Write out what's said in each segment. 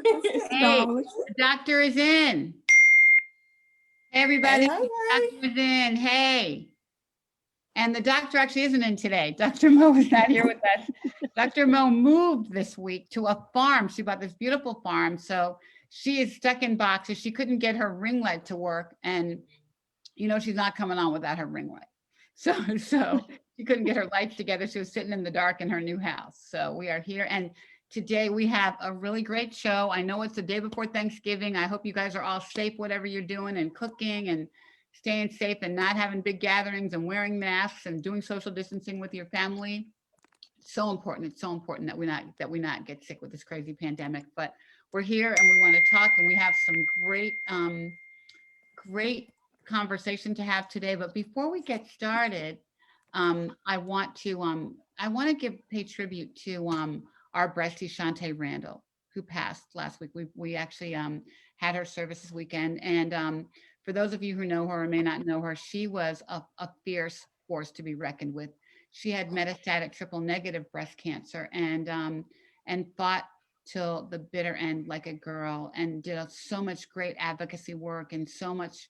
Hey, Darling. the doctor is in. Hey, Hey, everybody, hey, the hey. doctor is in. Hey. And the doctor actually isn't in today. Dr. Mo is not here with us. Dr. Mo moved this week to a farm. She bought this beautiful farm. So she is stuck in boxes. She couldn't get her ring light to work. And she's not coming on without her ring light. So she couldn't get her lights together. She was sitting in the dark in her new house. So we are here. And today we have a really great show. I know it's the day before Thanksgiving. I hope you guys are all safe, whatever you're doing, and cooking and staying safe and not having big gatherings and wearing masks and doing social distancing with your family. So important. It's so important that we not get sick with this crazy pandemic. But we're here and we want to talk, and we have some great conversation to have today. But before we get started, I want to pay tribute to our bestie Shantae Randall, who passed last week. We actually had her service this weekend, and for those of you who know her or may not know her, she was a fierce force to be reckoned with. She had metastatic triple negative breast cancer, and fought till the bitter end like a girl, and did so much great advocacy work, and so much,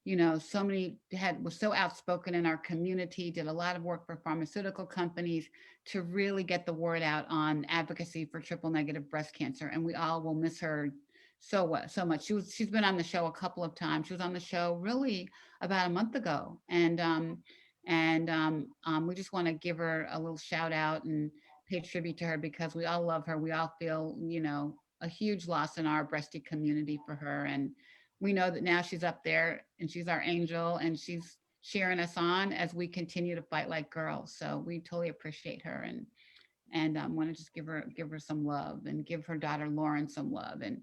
was so outspoken in our community, did a lot of work for pharmaceutical companies to really get the word out on advocacy for triple negative breast cancer. And we all will miss her so much. She's been on the show a couple of times. She was on the show really about a month ago. And we just want to give her a little shout out and pay tribute to her, because we all love her. We all feel, a huge loss in our breasty community for her. And we know that now she's up there and she's our angel, and she's cheering us on as we continue to fight like girls. So we totally appreciate her, and want to just give her some love, and give her daughter Lauren some love. And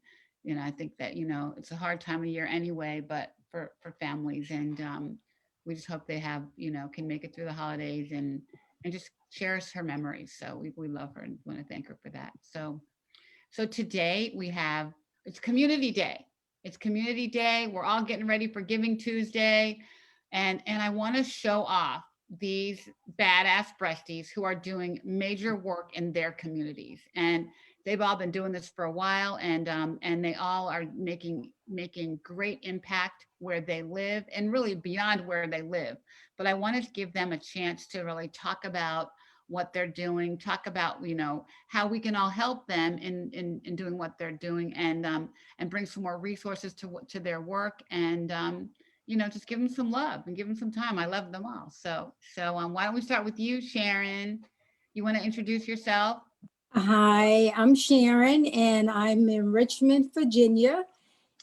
I think that it's a hard time of year anyway, but for families, and we just hope they have can make it through the holidays, and just cherish her memories. So we love her and want to thank her for that. So today it's Community Day. It's Community Day. We're all getting ready for Giving Tuesday. And I want to show off these badass breasties who are doing major work in their communities. And they've all been doing this for a while, and they all are making great impact where they live, and really beyond where they live. But I wanted to give them a chance to really talk about what they're doing, talk about how we can all help them in doing what they're doing, and bring some more resources to their work, and just give them some love and give them some time. I love them all. So why don't we start with you, Sharon? You want to introduce yourself? Hi, I'm Sharon, and I'm in Richmond, Virginia.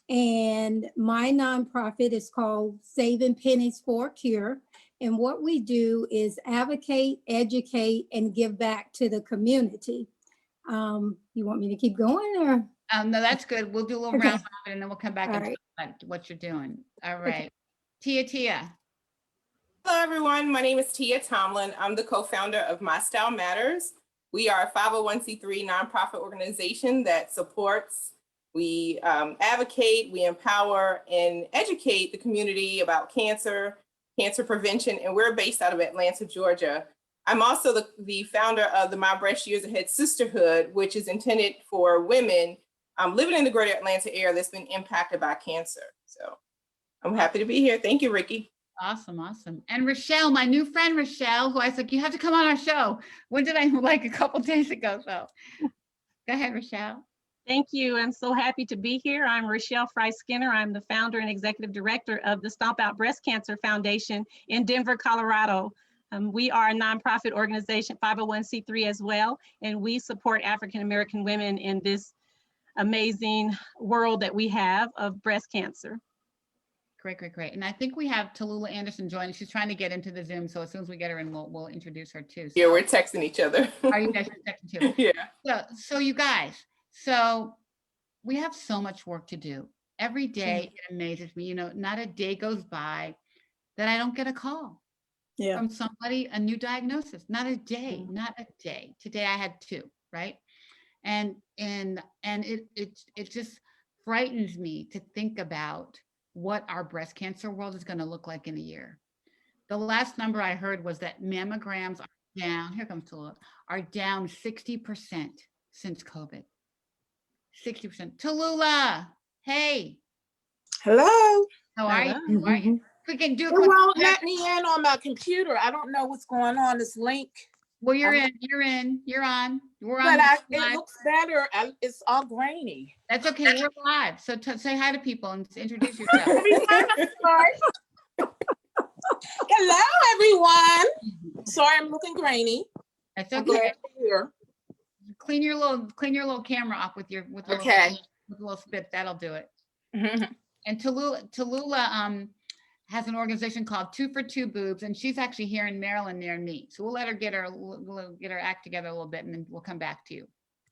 And my nonprofit is called Saving Pennies for a Cure. And what we do is advocate, educate, and give back to the community. You want me to keep going, or? No, that's good. We'll do a little Okay. round robin, and then we'll come back All and right. talk about what you're doing. All Okay. right. Tia. Hello, everyone. My name is Tia Tomlin. I'm the co-founder of My Style Matters. We are a 501c3 nonprofit organization that supports, we advocate, we empower, and educate the community about cancer prevention, and we're based out of Atlanta, Georgia. I'm also the founder of the My Breast Years Ahead Sisterhood, which is intended for women living in the greater Atlanta area that's been impacted by cancer. So I'm happy to be here. Thank you, Ricky. Awesome. And Rochelle, my new friend Rochelle, who I said, you have to come on our show. When did I, like a couple days ago? So go ahead, Rochelle. Thank you. I'm so happy to be here. I'm Rochelle Fry Skinner. I'm the founder and executive director of the Stomp Out Breast Cancer Foundation in Denver, Colorado. We are a nonprofit organization, 501c3 as well, and we support African-American women in this amazing world that we have of breast cancer. Great. And I think we have Tallulah Anderson joining. She's trying to get into the Zoom, so as soon as we get her in, we'll introduce her too. So, yeah, we're texting each other. Are you guys texting too? Yeah. So you guys, so we have so much work to do. Every day it amazes me. Not a day goes by that I don't get a call from somebody, a new diagnosis. Not a day. Today I had 2, right? And it just frightens me to think about what our breast cancer world is going to look like in a year. The last number I heard was that mammograms are down. Here comes Tallulah. Are down 60% since COVID. 60%. Tallulah, hey, Hello. how are you? Hello. How are you? We can do a It quick. won't let me in on my computer. I don't know what's going on, this link. Well, you're I'm- in, you're on. We're on. But it live. looks better. It's all grainy. That's okay. We're live. So say hi to people and introduce yourself. Hello, everyone. Sorry, I'm looking grainy. That's I'm okay. glad you're Clean your little camera up with your with a little- Okay. with a little spit. That'll do it. here. And Tallulah has an organization called 2 for 2 Boobs, and she's actually here in Maryland near me. So we'll let her we'll get her act together a little bit, and then we'll come back to you.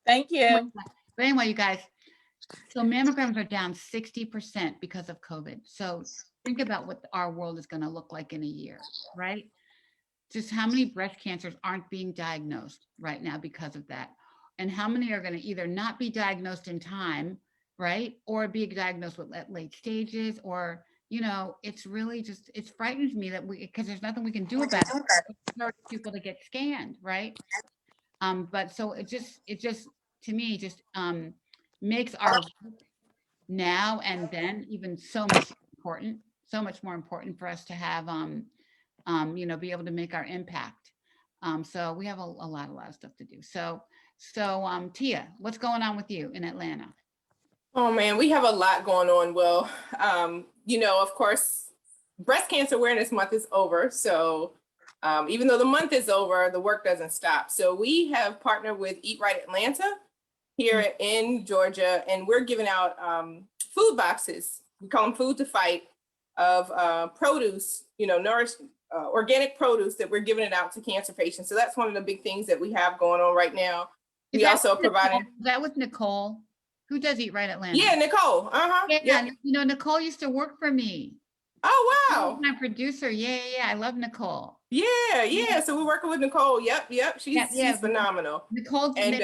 Thank you. But anyway, you guys, so mammograms are down 60% because of COVID. So think about what our world is going to look like in a year, right? Just how many breast cancers aren't being diagnosed right now because of that, and how many are going to either not be diagnosed in time, right, or be diagnosed at late stages, or it's really just, it frightens me that because there's nothing we can do about it. For people to get scanned, right? But so it just to me just makes our now and then even so much more important for us to have be able to make our impact. So we have a lot of stuff to do. So Tia, what's going on with you in Atlanta? Oh man, we have a lot going on. Well, of course, Breast Cancer Awareness Month is over. So even though the month is over, the work doesn't stop. So we have partnered with Eat Right Atlanta here in Georgia, and we're giving out food boxes. We call them Food to Fight, of produce, nourished organic produce that we're giving it out to cancer patients. So that's one of the big things that we have going on right now. Is We that also with Nicole? provided. Is that with Nicole? Who does Eat Right Atlanta? Yeah, Nicole. Yeah. Nicole used to work for me. Oh, She wow. was my producer. Yeah. I love Nicole. Yeah. So we're working with Nicole. Yep. She's phenomenal. Nicole And,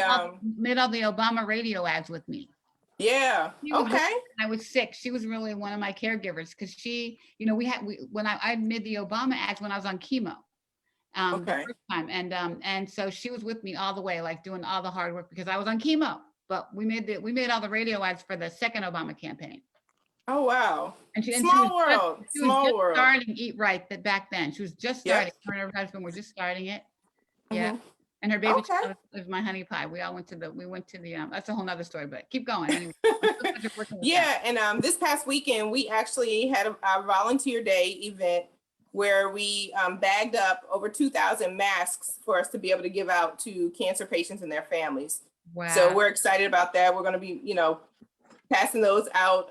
made all the Obama radio ads with me. Yeah. She was Okay. when I was sick. She was really one of my caregivers because she, when I made the Obama ads when I was on chemo. The Okay. first time. And so she was with me all the way, like doing all the hard work because I was on chemo. But we made all the radio ads for the second Obama campaign. Oh, wow. And she Small was world. just Small world. starting Eat Right back then. She was just Yep. starting. Her and her husband were just starting it. Yeah. Mhm. And her baby Okay. child was my honey pie. We went to the that's a whole nother story, but keep going. Anyway, Yeah, and this past weekend, we actually had a volunteer day event where we bagged up over 2,000 masks for us to be able to give out to cancer patients and their families. Wow. So we're excited about that. We're going to be, passing those out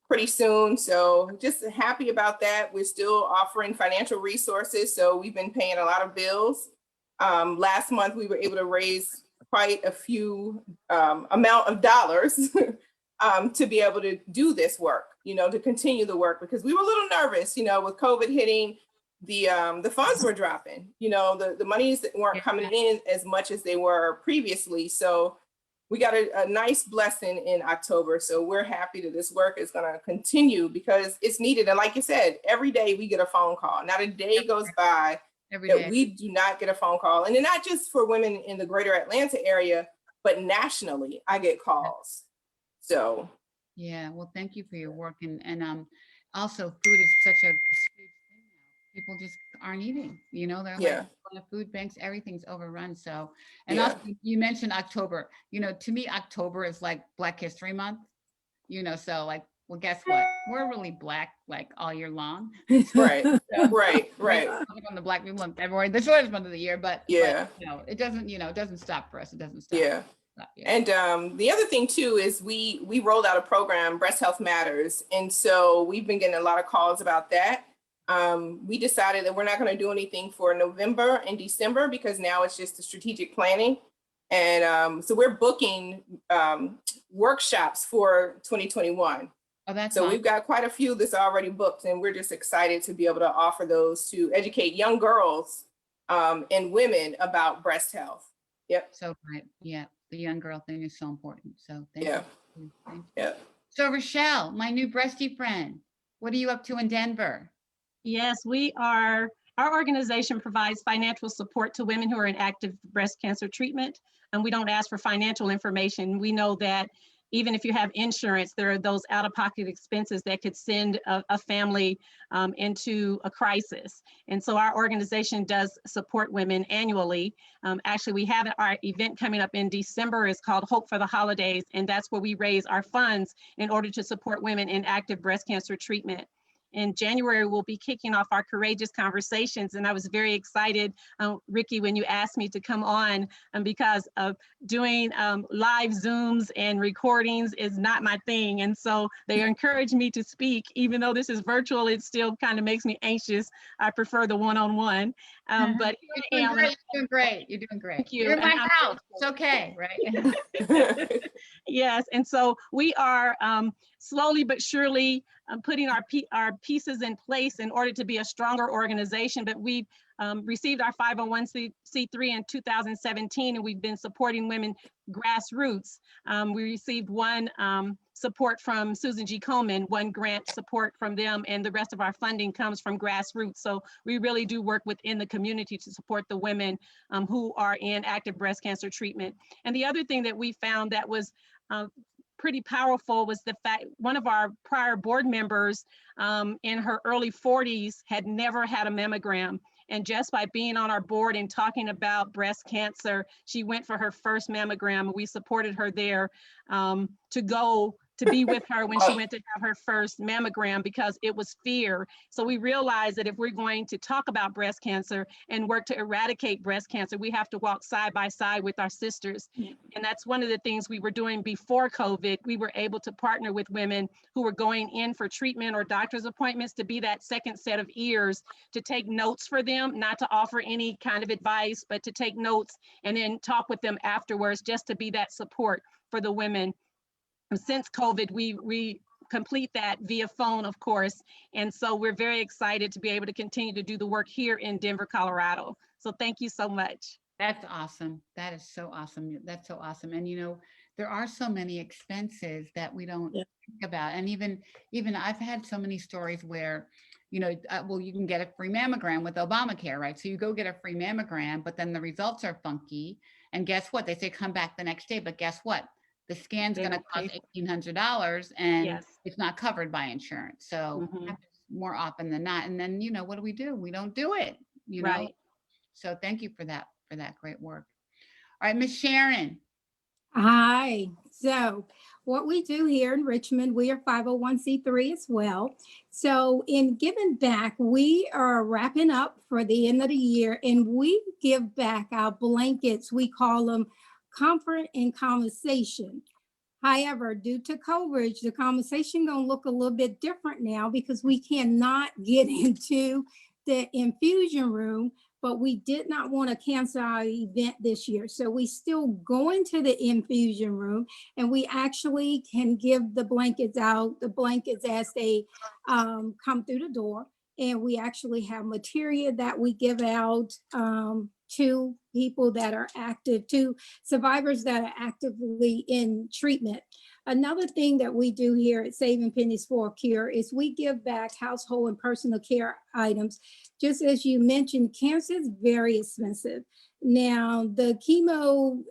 pretty soon. So just happy about that. We're still offering financial resources. So we've been paying a lot of bills. Last month, we were able to raise quite a few amount of dollars to be able to do this work, to continue the work, because we were a little nervous, with COVID hitting, the funds were dropping, the monies that weren't coming in as much as they were previously. So we got a nice blessing in October. So we're happy that this work is going to continue because it's needed. And like you said, every day we get a phone call. Not a day goes by Every that day. we do not get a phone call. And not just for women in the greater Atlanta area, but nationally, I get calls. So Yeah, well, thank you for your work. And also food is such a huge thing now. People just aren't eating, they're like Yeah. going to food banks, everything's overrun. So, and Yeah. also you mentioned October, to me, October is like Black History Month, so like, well, guess what? We're really Black like all year long. right, So, right. on the Black people in February, the shortest month of the year, but Yeah. it doesn't, it doesn't stop for us. It doesn't stop. Yeah. And the other thing too is we rolled out a program, Breast Health Matters. And so we've been getting a lot of calls about that. We decided that we're not going to do anything for November and December because now it's just the strategic planning. And so we're booking workshops for 2021. Oh, that's So awesome. we've got quite a few that's already booked, and we're just excited to be able to offer those to educate young girls and women about breast health. Yep. So great. Yeah. The young girl thing is so important. So thank Yeah. you. Thank you. Yeah. So Rochelle, my new breasty friend, what are you up to in Denver? Yes, our organization provides financial support to women who are in active breast cancer treatment, and we don't ask for financial information. We know that even if you have insurance, there are those out-of-pocket expenses that could send a family into a crisis. And so our organization does support women annually. Actually, we have our event coming up in December. It's called Hope for the Holidays, and that's where we raise our funds in order to support women in active breast cancer treatment. In January, we'll be kicking off our Courageous Conversations. And I was very excited, Ricky, when you asked me to come on, because of doing live Zooms and recordings is not my thing. And so they encouraged me to speak, even though this is virtual, it still kind of makes me anxious. I prefer the one-on-one. But here I am. You're doing great. You're doing great. Thank you. You're in my And I'm house. It's okay, right? Yes, and so we are slowly but surely putting our pieces in place in order to be a stronger organization. But we've received our 501c3 in 2017, and we've been supporting women grassroots. We received one support from Susan G. Komen, one grant support from them, and the rest of our funding comes from grassroots. So we really do work within the community to support the women who are in active breast cancer treatment. And the other thing that we found that was pretty powerful was the fact one of our prior board members in her early 40s had never had a mammogram. And just by being on our board and talking about breast cancer, she went for her first mammogram. We supported her there to be with her when she went to have her first mammogram, because it was fear. So we realized that if we're going to talk about breast cancer and work to eradicate breast cancer, we have to walk side by side with our sisters. And that's one of the things we were doing before COVID. We were able to partner with women who were going in for treatment or doctor's appointments to be that second set of ears, to take notes for them, not to offer any kind of advice, but to take notes and then talk with them afterwards, just to be that support for the women. Since COVID, we complete that via phone, of course. And so we're very excited to be able to continue to do the work here in Denver, Colorado. So thank you so much. That's awesome. That is so awesome. That's so awesome. And there are so many expenses that we don't think about. And even I've had so many stories where, well, you can get a free mammogram with Obamacare, right? So you go get a free mammogram, but then the results are funky. And guess what? They say come back the next day, but guess what? The scan's going to cost $1,800 and it's not covered by insurance. So happens more often than not. And then, what do? We don't do it, Right. So thank you for that great work. All right, Miss Sharon. Hi. So what we do here in Richmond, we are 501c3 as well. So in giving back, we are wrapping up for the end of the year, and we give back our blankets. We call them comfort and conversation. However, due to COVID, the conversation gonna look a little bit different now because we cannot get into the infusion room, but we did not want to cancel our event this year. So we still go into the infusion room, and we actually can give the blankets out, as they come through the door. And we actually have material that we give out to people that are active, to survivors that are actively in treatment. Another thing that we do here at Saving Pennies for a Cure is we give back household and personal care items. Just as you mentioned, cancer is very expensive. Now, the chemo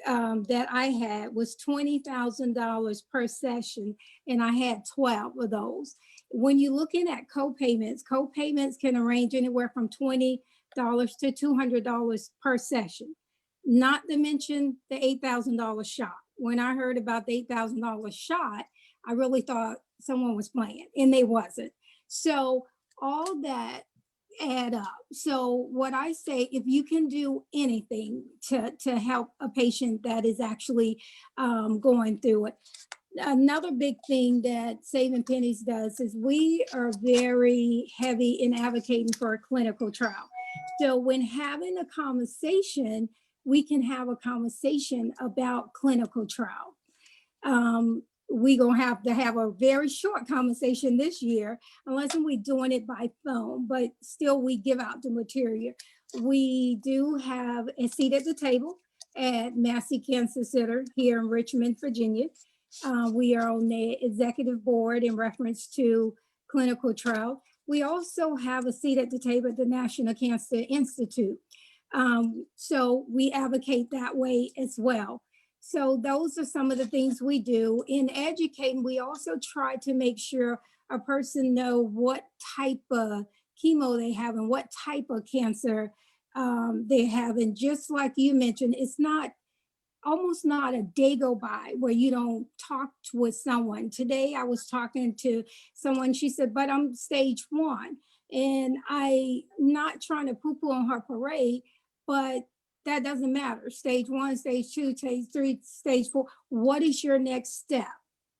that I had was $20,000 per session, and I had 12 of those. When you're looking at co-payments can range anywhere from $20 to $200 per session, not to mention the $8,000 shot. When I heard about the $8,000 shot, I really thought someone was playing, and they wasn't. So all that add up. So what I say, if you can do anything to help a patient that is actually going through it. Another big thing that Saving Pennies does is we are very heavy in advocating for a clinical trial. So when having a conversation, we can have a conversation about clinical trial. We're going to have a very short conversation this year, unless we're doing it by phone, but still we give out the material. We do have a seat at the table at Massey Cancer Center here in Richmond, Virginia. We are on the executive board in reference to clinical trial. We also have a seat at the table at the National Cancer Institute. So we advocate that way as well. So those are some of the things we do. In educating, we also try to make sure a person know what type of chemo they have and what type of cancer they have. And just like you mentioned, it's not almost not a day go by where you don't talk with someone. Today I was talking to someone, she said, but I'm stage 1. And I not trying to poo-poo on her parade, but that doesn't matter. Stage 1, stage 2, stage 3, stage 4. What is your next step?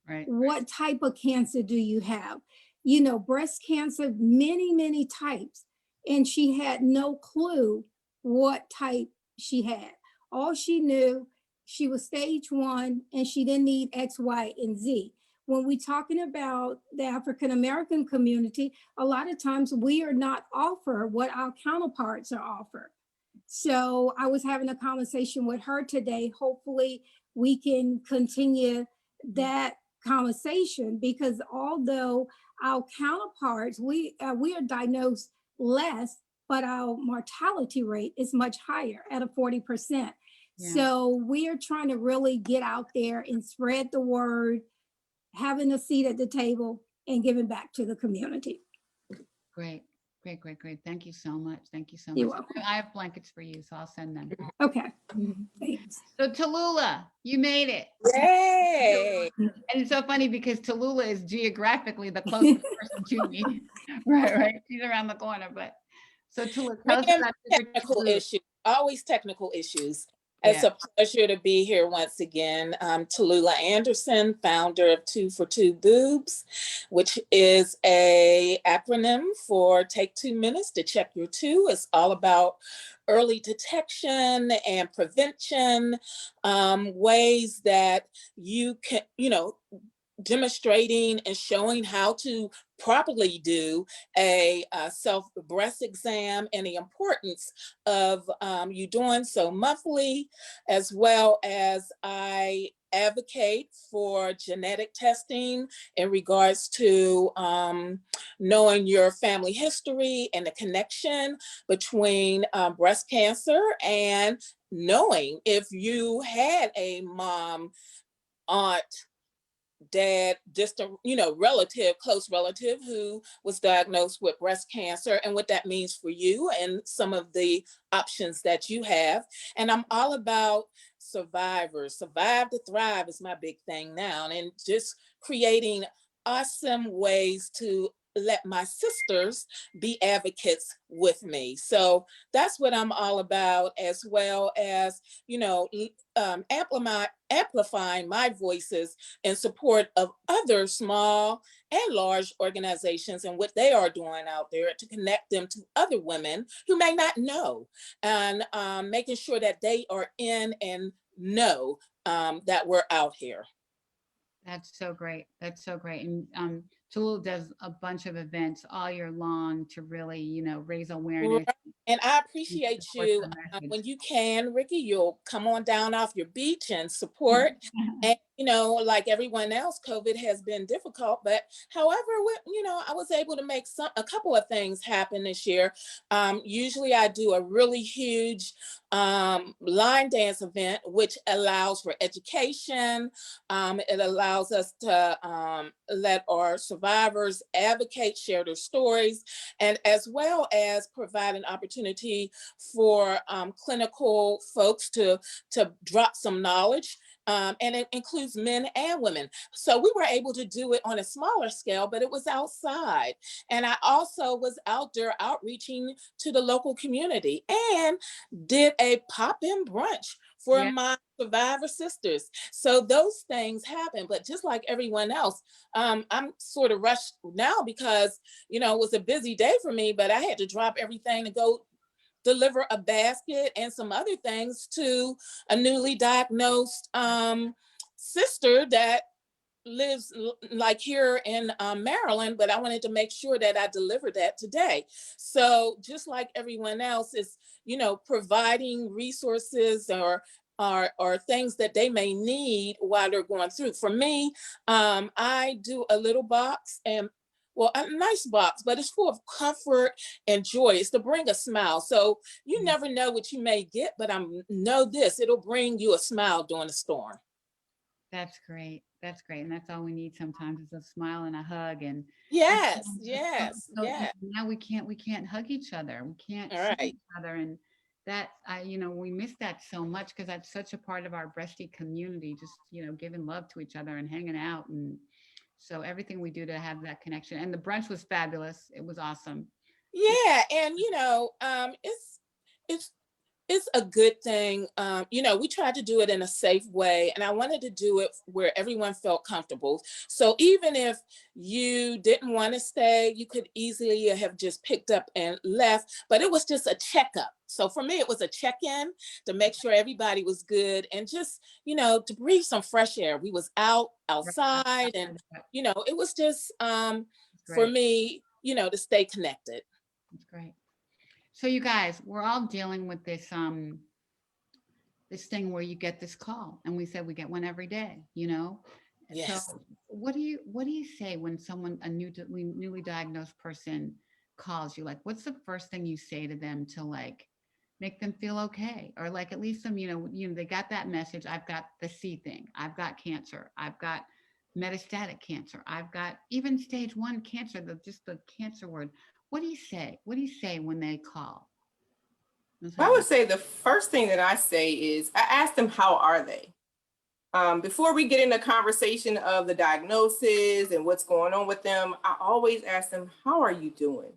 Right. What type of cancer do you have? You know, breast cancer, many, many types. And she had no clue what type she had. All she knew, she was stage 1 and she didn't need X, Y, and Z. When we're talking about the African American community, a lot of times we are not offered what our counterparts are offered. So I was having a conversation with her today. Hopefully we can continue that conversation, because although our counterparts, we are diagnosed less, but our mortality rate is much higher at a 40%. Yeah. So we are trying to really get out there and spread the word, having a seat at the table and giving back to the community. Great. Great, great, great. Thank you so much. Thank you so You're much. welcome. I have blankets for you, so I'll send them. Okay, thanks. So Tallulah, you made it. Yay. And it's so funny because Tallulah is geographically the closest person to me. Right. She's around the corner, but so Tallulah, tell us Random about Trigger to technical Blue. issues, always technical issues. It's Yeah. a pleasure to be here once again. I'm Tallulah Anderson, founder of 2 for 2 Boobs, which is a acronym for Take 2 Minutes to Check Your 2. It's all about early detection and prevention, ways that you can, demonstrating and showing how to properly do a self breast exam and the importance of you doing so monthly, as well as I advocate for genetic testing in regards to knowing your family history and the connection between breast cancer, and knowing if you had a mom, aunt, dad, distant, relative, close relative who was diagnosed with breast cancer, and what that means for you and some of the options that you have. And I'm all about survivors. Survive to thrive is my big thing now. And just creating awesome ways to let my sisters be advocates with me. So that's what I'm all about, as well as, amplifying my voices in support of other small and large organizations and what they are doing out there to connect them to other women who may not know, and making sure that they are in and know that we're out here. That's so great. That's so great. And Tallulah does a bunch of events all year long to really, raise awareness. And I and appreciate support you the message. when you can, Ricky, you'll come on down off your beach and support. And, like everyone else, COVID has been difficult, but however, I was able to make a couple of things happen this year. Usually I do a really huge line dance event, which allows for education. It allows us to let our survivors advocate, share their stories, and as well as provide an opportunity for clinical folks to drop some knowledge. And it includes men and women. So we were able to do it on a smaller scale, but it was outside. And I also was out there outreaching to the local community and did a pop-in brunch for Yeah. my survivor sisters. So those things happen, but just like everyone else, I'm sort of rushed now because, it was a busy day for me, but I had to drop everything to go deliver a basket and some other things to a newly diagnosed sister that lives like here in Maryland, but I wanted to make sure that I delivered that today. So just like everyone else is, providing resources or things that they may need while they're going through. For me, I do a little box and well, a nice box, but it's full of comfort and joy. It's to bring a smile. So you Mm. never know what you may get, but I know this, it'll bring you a smile during the storm. That's great. That's great. And that's all we need sometimes is a smile and a hug. And Yes, it's yes, so yes. now we can't hug each other. We can't All see right. each other. And that we miss that so much because that's such a part of our breasty community, just, giving love to each other and hanging out. And so everything we do to have that connection. And the brunch was fabulous. It was awesome. Yeah, and it's it's a good thing. We tried to do it in a safe way, and I wanted to do it where everyone felt comfortable. So even if you didn't want to stay, you could easily have just picked up and left, but it was just a checkup. So for me, it was a check-in to make sure everybody was good and just, to breathe some fresh air. We was outside, and, it was just for Great. me, to stay connected. That's great. So you guys, we're all dealing with this thing where you get this call, and we said we get one every day, Yes. So what do you say when someone, newly diagnosed person calls you? Like, what's the first thing you say to them to like make them feel okay? Or like at least some, they got that message. I've got the C thing. I've got cancer. I've got metastatic cancer. I've got even stage 1 cancer, just the cancer word. What do you say? What do you say when they call? Let's I have would a- say the first thing that I say is I ask them, how are they? Before we get into conversation of the diagnosis and what's going on with them, I always ask them, how are you doing?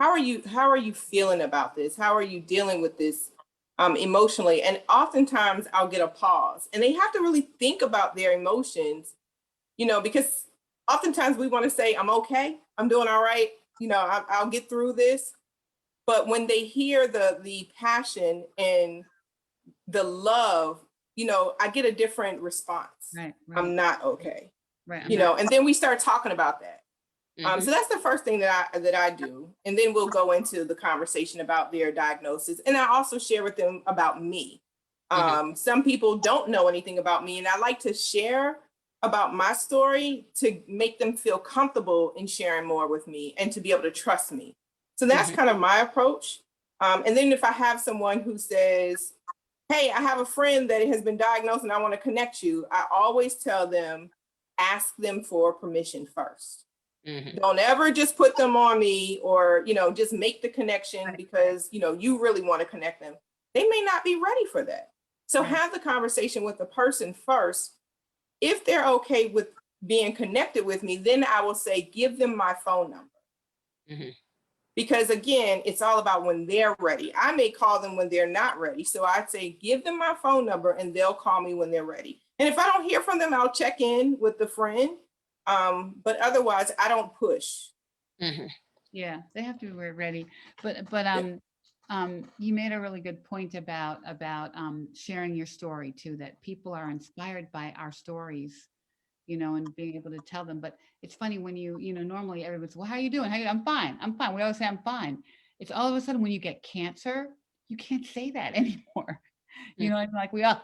How are you feeling about this? How are you dealing with this emotionally? And oftentimes I'll get a pause and they have to really think about their emotions, because oftentimes we want to say, I'm okay, I'm doing all right, I'll get through this. But when they hear the passion and the love, I get a different response. Right, I'm right, not okay, right. and then we start talking about that. Mhm. So that's the first thing that I do, and then we'll go into the conversation about their diagnosis, and I also share with them about me. Some people don't know anything about me, and I like to share about my story to make them feel comfortable in sharing more with me and to be able to trust me. So that's Mhm. kind of my approach. And then if I have someone who says, hey, I have a friend that has been diagnosed and I want to connect you, I always tell them, ask them for permission first. Mhm. Don't ever just put them on me or, just make the connection because, you really want to connect them. They may not be ready for that. So Right. have the conversation with the person first. If they're okay with being connected with me, then I will say, give them my phone number. Mhm. Because again, it's all about when they're ready. I may call them when they're not ready. So I'd say, give them my phone number and they'll call me when they're ready. And if I don't hear from them, I'll check in with the friend. But otherwise, I don't push. Mhm. Yeah, they have to be ready. But you made a really good point about sharing your story too, that people are inspired by our stories, and being able to tell them. But it's funny when normally everybody's, well, how are you doing? I'm fine. I'm fine. We always say I'm fine. It's all of a sudden when you get cancer, you can't say that anymore. I'm like, we all,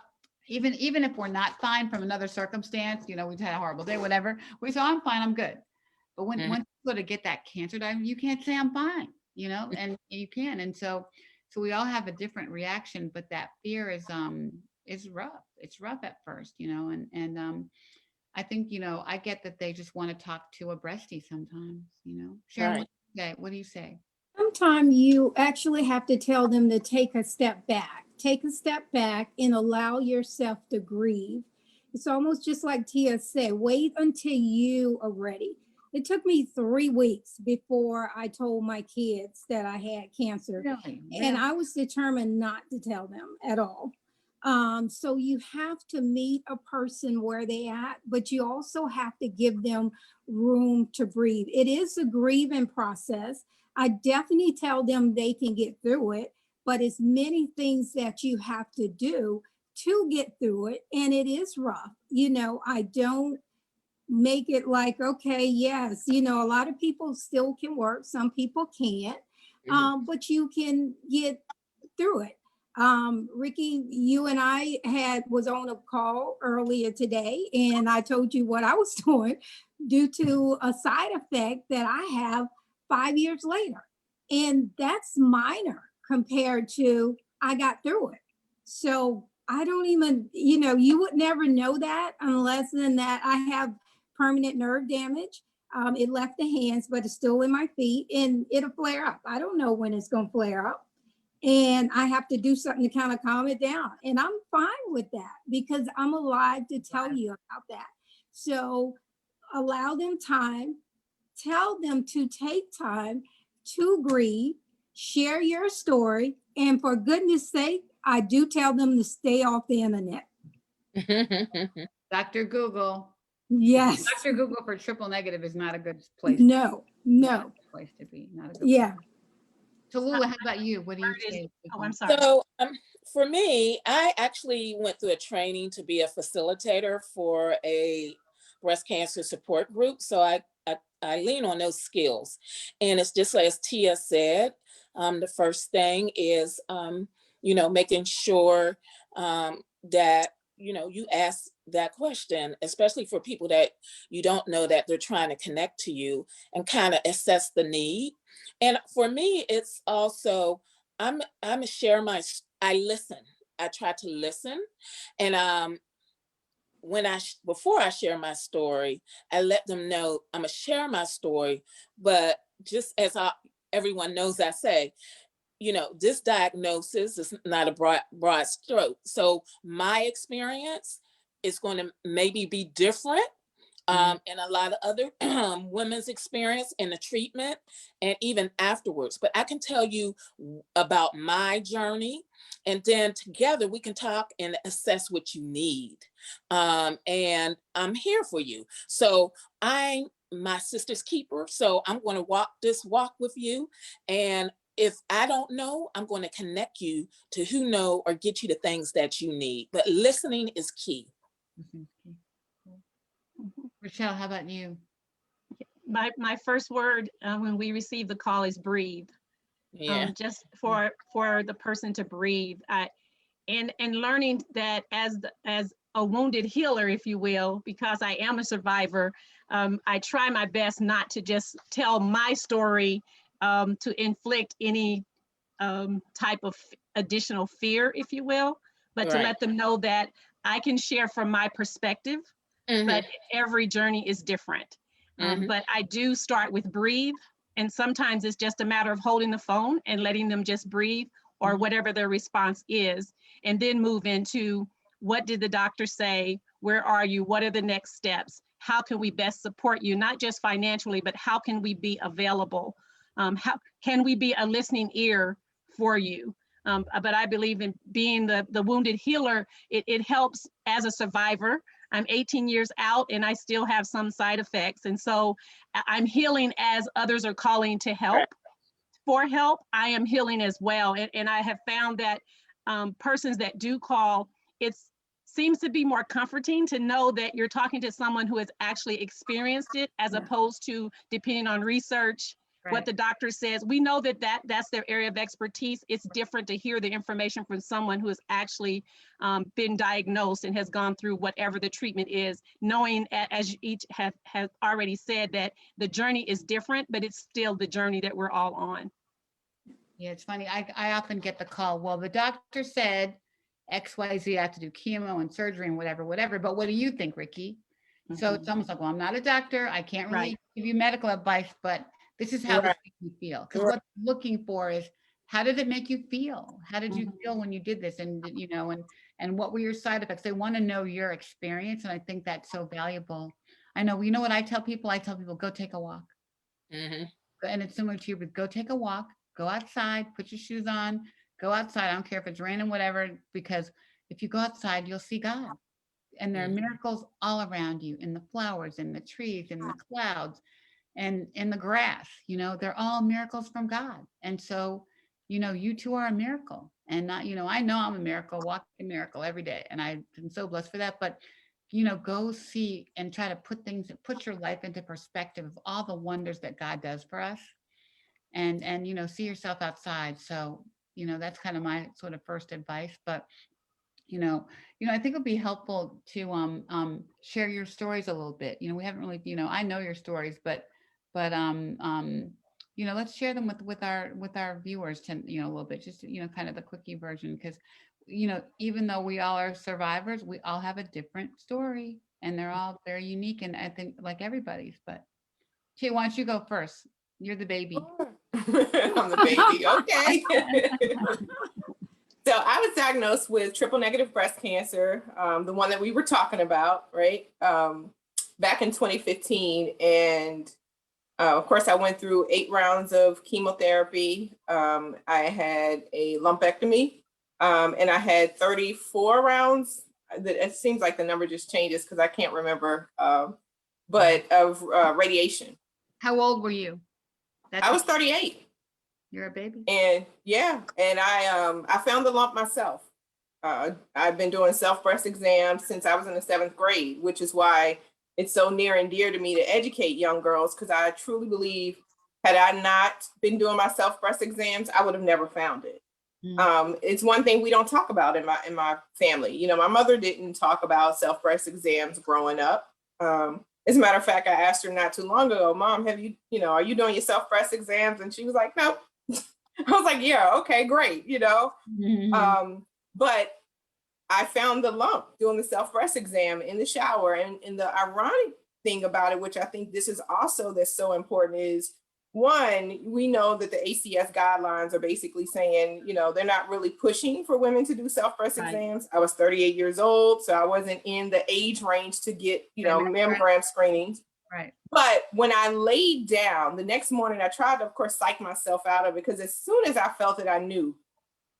even if we're not fine from another circumstance, we've had a horrible day, whatever, we say, "Oh, I'm fine, I'm good." But when Mhm. once you go to get that cancer diagnosis, you can't say I'm fine, and you can. And so we all have a different reaction, but that fear is rough. It's rough at first, and I think, I get that they just want to talk to a breastie sometimes, Sharon, Right. what do you say? Sometimes you actually have to tell them to take a step back. Take a step back and allow yourself to grieve. It's almost just like Tia said, wait until you are ready. It took me 3 weeks before I told my kids that I had cancer, Really, and really? I was determined not to tell them at all. So you have to meet a person where they at, but you also have to give them room to breathe. It is a grieving process. I definitely tell them they can get through it, but it's many things that you have to do to get through it. And it is rough. I don't make it like, okay, yes, a lot of people still can work, some people can't, Mhm. but you can get through it. Ricky, you and I was on a call earlier today, and I told you what I was doing due to a side effect that I have 5 years later. And that's minor compared to I got through it. So I don't even, you would never know that unless than that I have permanent nerve damage. It left the hands, but it's still in my feet and it'll flare up. I don't know when it's going to flare up. And I have to do something to kind of calm it down. And I'm fine with that because I'm alive to tell you about that. So allow them time, tell them to take time to grieve, share your story. And for goodness sake, I do tell them to stay off the internet. Dr. Google. Yes. Dr. Google for triple negative is not a good place. No, Not a no. good place to be. Not a good Yeah. place. Tallulah, how about you? What do you Word is- say? Oh, I'm sorry. So for me, I actually went through a training to be a facilitator for a breast cancer support group. So I lean on those skills. And it's just like as Tia said, the first thing is, making sure that, you ask that question, especially for people that you don't know that they're trying to connect to you and kind of assess the need. And for me, it's also, I'm a share I listen. I try to listen. And before I share my story, I let them know I'm gonna share my story, but just as everyone knows, I say, this diagnosis is not a broad stroke. So my experience is going to maybe be different and a lot of other women's experience in the treatment and even afterwards. But I can tell you about my journey, and then together we can talk and assess what you need. And I'm here for you. So I'm my sister's keeper. So I'm going to walk this walk with you. And if I don't know, I'm going to connect you to who know or get you the things that you need. But listening is key. Rochelle, how about you? My first word when we receive the call is breathe. Yeah. Just for the person to breathe. And learning that as a wounded healer, if you will, because I am a survivor, I try my best not to just tell my story to inflict any type of additional fear, if you will, but to Right. let them know that I can share from my perspective, but every journey is different. But I do start with breathe. And sometimes it's just a matter of holding the phone and letting them just breathe or whatever their response is, and then move into what did the doctor say? Where are you? What are the next steps? How can we best support you? Not just financially, but how can we be available? How can we be a listening ear for you? But I believe in being the wounded healer. It helps as a survivor. I'm 18 years out and I still have some side effects. And so I'm healing as others are calling to help. For help, I am healing as well. And I have found that persons that do call, it seems to be more comforting to know that you're talking to someone who has actually experienced it, as opposed to depending on research, what the doctor says. We know that's their area of expertise. It's different to hear the information from someone who has actually been diagnosed and has gone through whatever the treatment is, knowing, as each has already said, that the journey is different, but it's still the journey that we're all on. Yeah, it's funny. I often get the call, well, the doctor said XYZ, I have to do chemo and surgery and whatever. But what do you think, Ricky? So it's almost like, well, I'm not a doctor. I can't really Right. give you medical advice, but this is how this Right. makes you feel. Because what I'm looking for is, how did it make you feel? How did you feel when you did this? And, and what were your side effects? They want to know your experience. And I think that's so valuable. I know, you know what I tell people? I tell people, go take a walk. And it's similar to you, but go take a walk, go outside, put your shoes on, go outside. I don't care if it's raining, whatever, because if you go outside, you'll see God. And there are miracles all around you, in the flowers, in the trees, in the clouds, and in the grass. They're all miracles from God. And so, you too are a miracle. And not, I know I'm a miracle, walking a miracle every day. And I've been so blessed for that. But go see and try to put your life into perspective of all the wonders that God does for us, and see yourself outside. So, that's kind of my sort of first advice. But, I think it'd be helpful to share your stories a little bit. We haven't really, I know your stories, but let's share them with our viewers a little bit, just kind of the quickie version, because even though we all are survivors, we all have a different story, and they're all very unique, and I think like everybody's. But Tia, why don't you go first? You're the baby. I'm the baby. Okay. So I was diagnosed with triple negative breast cancer, the one that we were talking about, right? Back in 2015. And of course, I went through 8 rounds of chemotherapy. I had a lumpectomy, and I had 34 rounds. It seems like the number just changes because I can't remember, but of radiation. How old were you? I was 38. You're a baby. And yeah, and I found the lump myself. I've been doing self breast exams since I was in the 7th grade, which is why it's so near and dear to me to educate young girls, because I truly believe had I not been doing my self breast exams, I would have never found it. It's one thing we don't talk about in my family. My mother didn't talk about self breast exams growing up. As a matter of fact, I asked her not too long ago, Mom, are you doing your self breast exams? And she was like, no. I was like, yeah, okay, great, but I found the lump doing the self-breast exam in the shower. And the ironic thing about it, which I think this is also that's so important, is one, we know that the ACS guidelines are basically saying, they're not really pushing for women to do self-breast exams. I was 38 years old, so I wasn't in the age range to get, mammogram screenings. Right. But when I laid down the next morning, I tried to, of course, psych myself out of it, because as soon as I felt it, I knew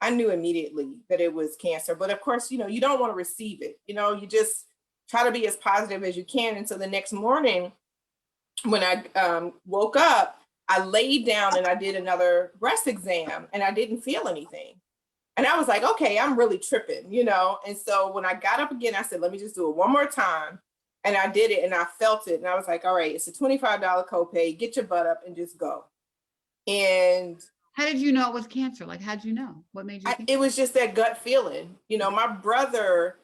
immediately that it was cancer. But of course, you don't want to receive it. You just try to be as positive as you can. And so the next morning, when I woke up, I laid down and I did another breast exam, and I didn't feel anything. And I was like, okay, I'm really tripping, And so when I got up again, I said, let me just do it one more time. And I did it, and I felt it. And I was like, all right, it's a $25 copay. Get your butt up and just go. And how did you know it was cancer? Like, how'd you know? What made you think? It was just that gut feeling. My brother,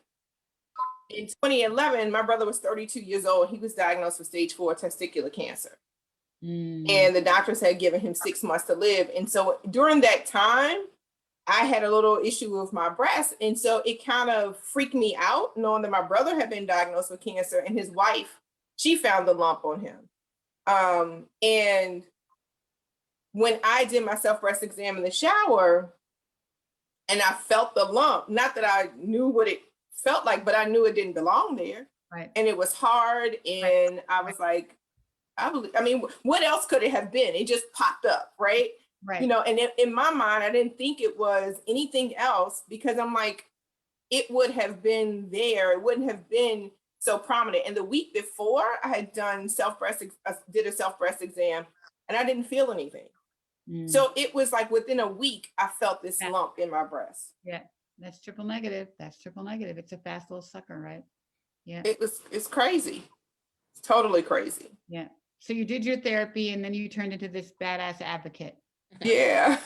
in 2011, my brother was 32 years old. He was diagnosed with stage 4 testicular cancer. And the doctors had given him 6 months to live. And so during that time, I had a little issue with my breast. And so it kind of freaked me out knowing that my brother had been diagnosed with cancer, and his wife, she found the lump on him. And when I did my self-breast exam in the shower and I felt the lump, not that I knew what it felt like, but I knew it didn't belong there. Right. And it was hard. And I was like, what else could it have been? It just popped up, right? Right. And in my mind, I didn't think it was anything else, because I'm like, it would have been there. It wouldn't have been so prominent. And the week before, I had done did a self-breast exam, and I didn't feel anything. So it was like within a week, I felt this lump in my breast. Yeah, that's triple negative. It's a fast little sucker, right? Yeah. It's crazy. It's totally crazy. Yeah. So you did your therapy, and then you turned into this badass advocate. Yeah.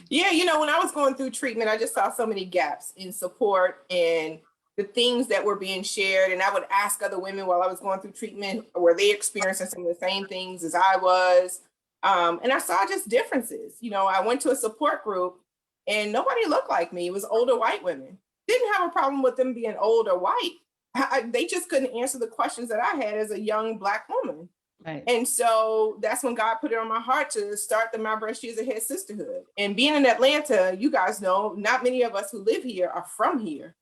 Yeah, when I was going through treatment, I just saw so many gaps in support and the things that were being shared. And I would ask other women while I was going through treatment, were they experiencing some of the same things as I was? And I saw just differences. I went to a support group, and nobody looked like me. It was older white women. Didn't have a problem with them being old or white. They just couldn't answer the questions that I had as a young Black woman. Right. And so that's when God put it on my heart to start the My Breast Years Ahead Sisterhood. And being in Atlanta, you guys know, not many of us who live here are from here.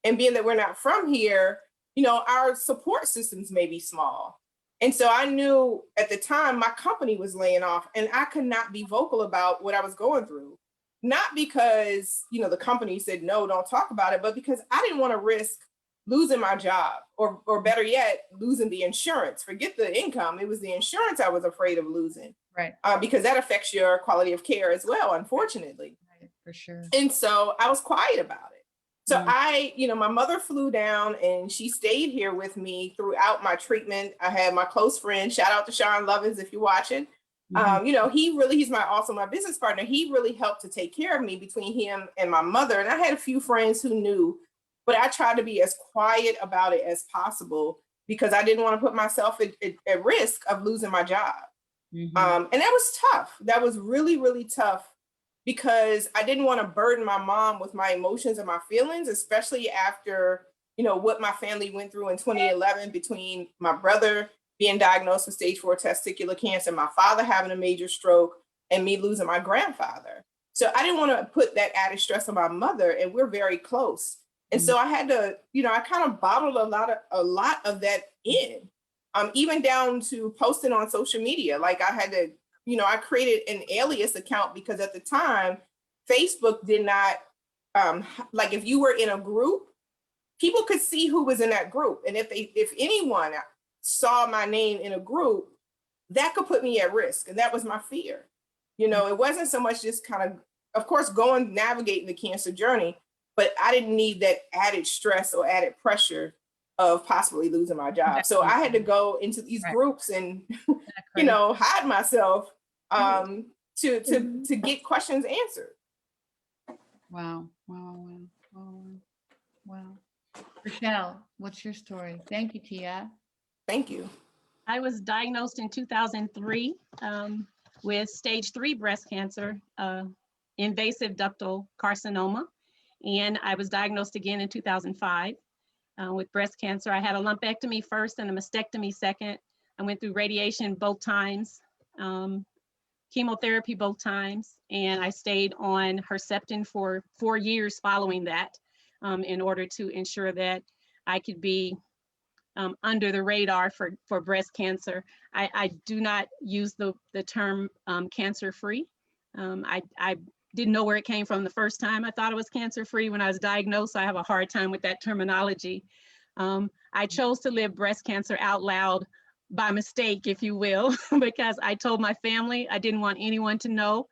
And being that we're not from here, our support systems may be small. And so I knew at the time my company was laying off, and I could not be vocal about what I was going through. Not because, the company said, no, don't talk about it, but because I didn't want to risk losing my job, or better yet, losing the insurance. Forget the income. It was the insurance I was afraid of losing. Right. Because that affects your quality of care as well, unfortunately. Right, for sure. And so I was quiet about it. So my mother flew down, and she stayed here with me throughout my treatment. I had my close friend, shout out to Sean Lovins if you're watching. Mhm. You know, he's also my business partner. He really helped to take care of me between him and my mother. And I had a few friends who knew, but I tried to be as quiet about it as possible because I didn't want to put myself at risk of losing my job. Mhm. And that was tough. That was really, really tough because I didn't want to burden my mom with my emotions and my feelings, especially after, you know, what my family went through in 2011 between my brother being diagnosed with stage 4 testicular cancer, my father having a major stroke, and me losing my grandfather. So I didn't want to put that added stress on my mother, and we're very close. And Mhm. so I had to, you know, I kind of bottled a lot of that in, even down to posting on social media. Like I had to, you know, I created an alias account because at the time, Facebook did not, like if you were in a group, people could see who was in that group. And if anyone saw my name in a group, that could put me at risk. And that was my fear. You know, it wasn't so much just kind of course, navigating the cancer journey, but I didn't need that added stress or added pressure of possibly losing my job. So I had to go into these Right. groups and, you Crazy. know, hide myself to Mhm. get questions answered. Wow. Wow. Wow. Wow. Wow. Rochelle, what's your story? Thank you, Tia. Thank you. I was diagnosed in 2003 with stage 3 breast cancer, invasive ductal carcinoma. And I was diagnosed again in 2005 with breast cancer. I had a lumpectomy first and a mastectomy second. I went through radiation both times, chemotherapy both times, and I stayed on Herceptin for 4 years following that in order to ensure that I could be under the radar for breast cancer. I do not use the term cancer-free. I didn't know where it came from the first time. I thought it was cancer-free when I was diagnosed. So I have a hard time with that terminology. I chose to live breast cancer out loud by mistake, if you will, because I told my family I didn't want anyone to know.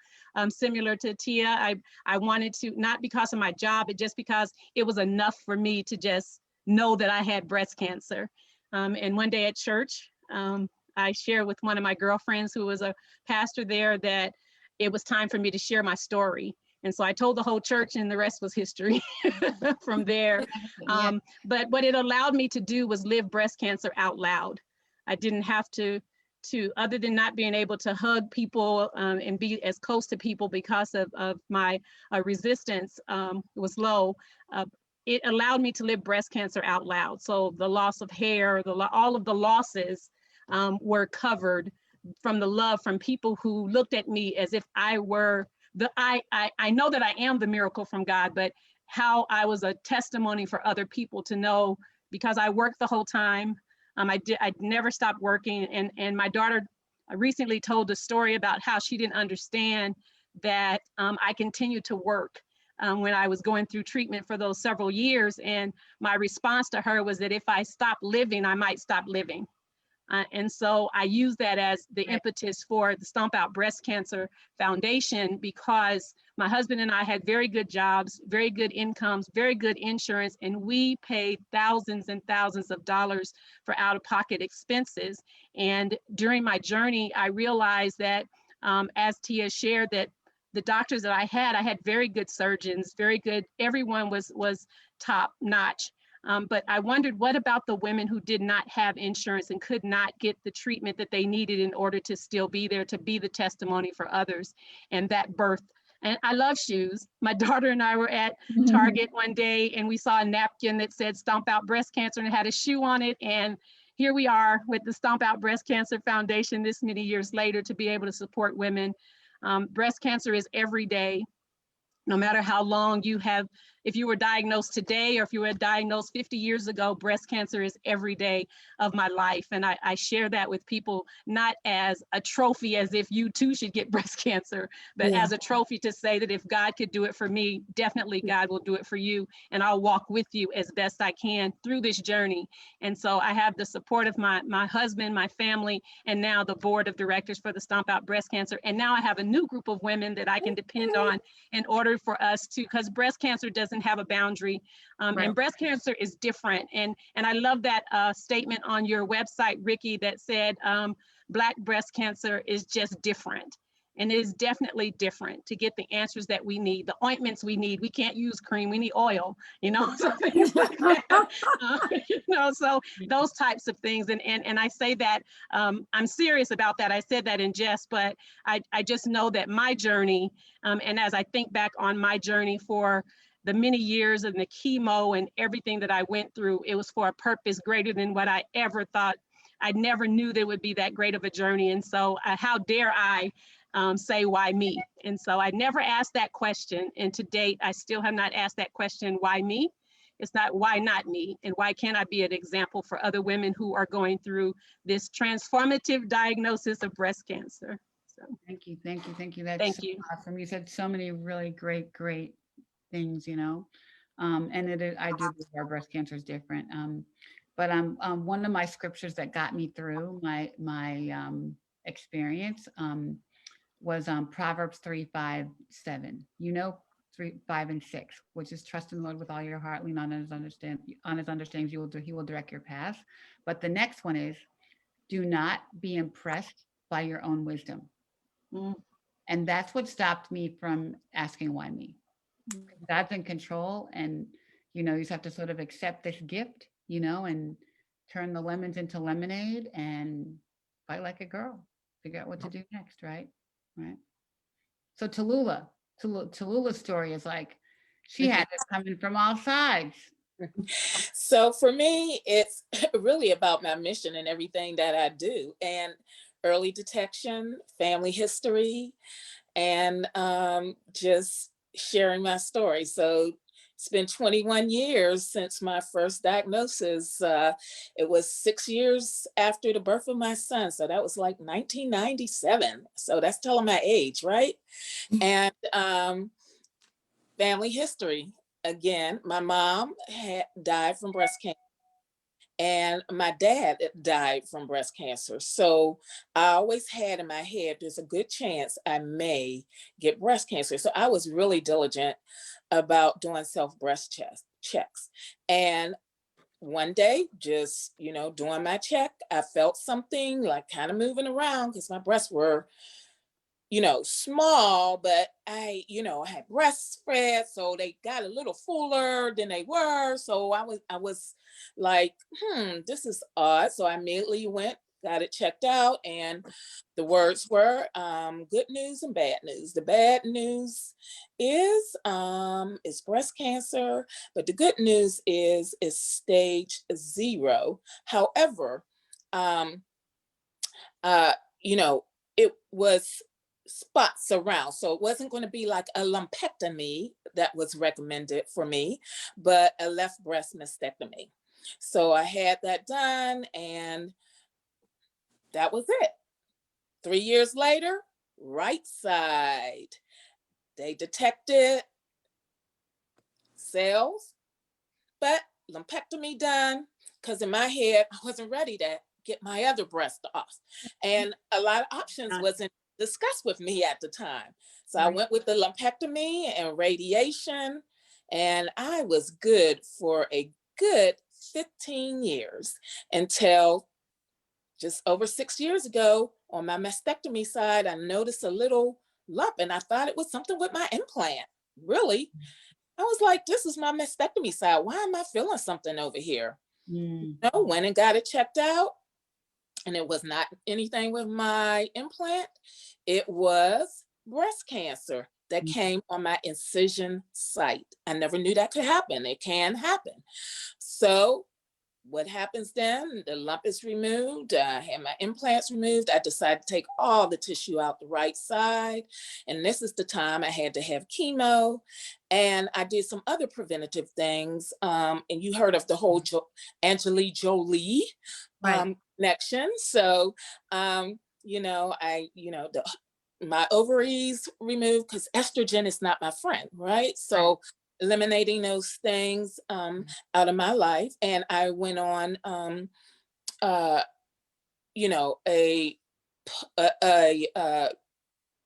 Similar to Tia, I wanted to, not because of my job, but just because it was enough for me to just know that I had breast cancer. And one day at church, I shared with one of my girlfriends who was a pastor there that it was time for me to share my story. And so I told the whole church and the rest was history from there. Yeah. But what it allowed me to do was live breast cancer out loud. I didn't have to other than not being able to hug people and be as close to people because of my resistance was low, it allowed me to live breast cancer out loud. So the loss of hair, all of the losses were covered from the love from people who looked at me as if I were I know that I am the miracle from God, but how I was a testimony for other people to know, because I worked the whole time. I never stopped working. And my daughter recently told a story about how she didn't understand that I continued to work when I was going through treatment for those several years. And my response to her was that if I stopped living, I might stop living. And so I use that as the impetus for the Stomp Out Breast Cancer Foundation, because my husband and I had very good jobs, very good incomes, very good insurance, and we paid thousands and thousands of dollars for out-of-pocket expenses. And during my journey, I realized that, as Tia shared, that the doctors that I had very good surgeons, very good, everyone was top notch. But I wondered, what about the women who did not have insurance and could not get the treatment that they needed in order to still be there, to be the testimony for others? And that birthed, and I love shoes. My daughter and I were at Target one day and we saw a napkin that said Stomp Out Breast Cancer and it had a shoe on it. And here we are with the Stomp Out Breast Cancer Foundation this many years later to be able to support women. Breast cancer is every day. No matter how long you have, if you were diagnosed today or if you were diagnosed 50 years ago, breast cancer is every day of my life. And I share that with people, not as a trophy, as if you too should get breast cancer, but Yeah. as a trophy to say that if God could do it for me, definitely God will do it for you. And I'll walk with you as best I can through this journey. And so I have the support of my husband, my family, and now the board of directors for the Stomp Out Breast Cancer. And now I have a new group of women that I can depend on in order for us to, because breast cancer doesn't have a boundary, Right. and breast cancer is different. And I love that statement on your website, Ricky, that said Black breast cancer is just different. And it is definitely different to get the answers that we need, the ointments we need. We can't use cream, we need oil, so things like that. So those types of things. And I say that, I'm serious about that. I said that in jest, but I just know that my journey, and as I think back on my journey for the many years and the chemo and everything that I went through, it was for a purpose greater than what I ever thought. I never knew there would be that great of a journey. And so how dare I say, why me? And so I never asked that question. And to date, I still have not asked that question, why me? It's not why not me? And why can't I be an example for other women who are going through this transformative diagnosis of breast cancer? So Thank you, thank you, thank you. That's thank so you. awesome. You said so many really great things, and I do believe our breast cancer is different. But one of my scriptures that got me through my experience was Proverbs 3:5-7. 3, 5, and 6, which is trust in the Lord with all your heart, lean on his understandings, he will direct your path. But the next one is, do not be impressed by your own wisdom. Mm. And that's what stopped me from asking why me. God's in control, and you just have to sort of accept this gift, and turn the lemons into lemonade and fight like a girl, figure out what to do next, right? So Tallulah's story is like, she had it coming from all sides. So for me, it's really about my mission and everything that I do, and early detection, family history, and just sharing my story. So it's been 21 years since my first diagnosis. It was 6 years after the birth of my son. So that was like 1997. So that's telling my age, right? And family history. Again, my mom had died from breast cancer, and my dad died from breast cancer. So I always had in my head, there's a good chance I may get breast cancer. So I was really diligent about doing self-breast checks. And one day, just, doing my check, I felt something like kind of moving around because my breasts were small, but I had breastfed, so they got a little fuller than they were. So I was like, this is odd. So I immediately got it checked out, and the words were good news and bad news. The bad news is it's breast cancer, but the good news is it's stage 0. However, it was spots around. So it wasn't going to be like a lumpectomy that was recommended for me, but a left breast mastectomy. So I had that done, and that was it. 3 years later, right side, they detected cells, but lumpectomy done, because in my head, I wasn't ready to get my other breast off. And a lot of options wasn't discussed with me at the time. So I went with the lumpectomy and radiation, and I was good for a good 15 years until just over 6 years ago on my mastectomy side, I noticed a little lump, and I thought it was something with my implant. Really? I was like, this is my mastectomy side. Why am I feeling something over here? Went and got it checked out, and it was not anything with my implant. It was breast cancer that came on my incision site. I never knew that could happen. It can happen. So what happens then? The lump is removed. I had my implants removed. I decided to take all the tissue out the right side. And this is the time I had to have chemo. And I did some other preventative things. And you heard of the whole Angelina Jolie connection. So, my ovaries removed because estrogen is not my friend, right? So eliminating those things out of my life. And I went on, a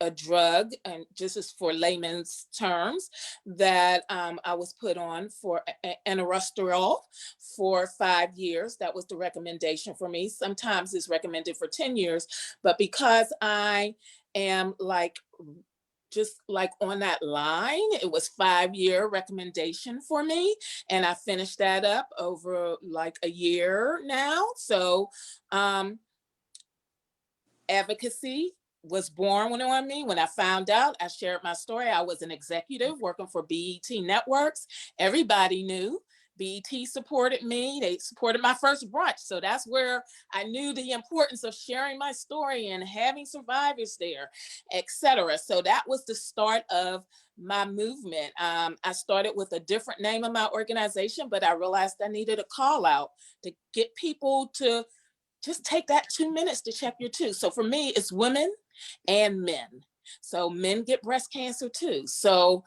a drug, and just as for layman's terms, that I was put on for anastrozole for 5 years. That was the recommendation for me. Sometimes it's recommended for 10 years, but because I am just like on that line, it was 5-year recommendation for me. And I finished that up over like a year now. So advocacy was born on me. When I found out, I shared my story. I was an executive working for BET Networks. Everybody knew. BET supported me. They supported my first brunch. So that's where I knew the importance of sharing my story and having survivors there, etc. So that was the start of my movement. I started with a different name of my organization, but I realized I needed a call out to get people to just take that 2 minutes to check your tubes. So for me, it's women and men. So men get breast cancer too. So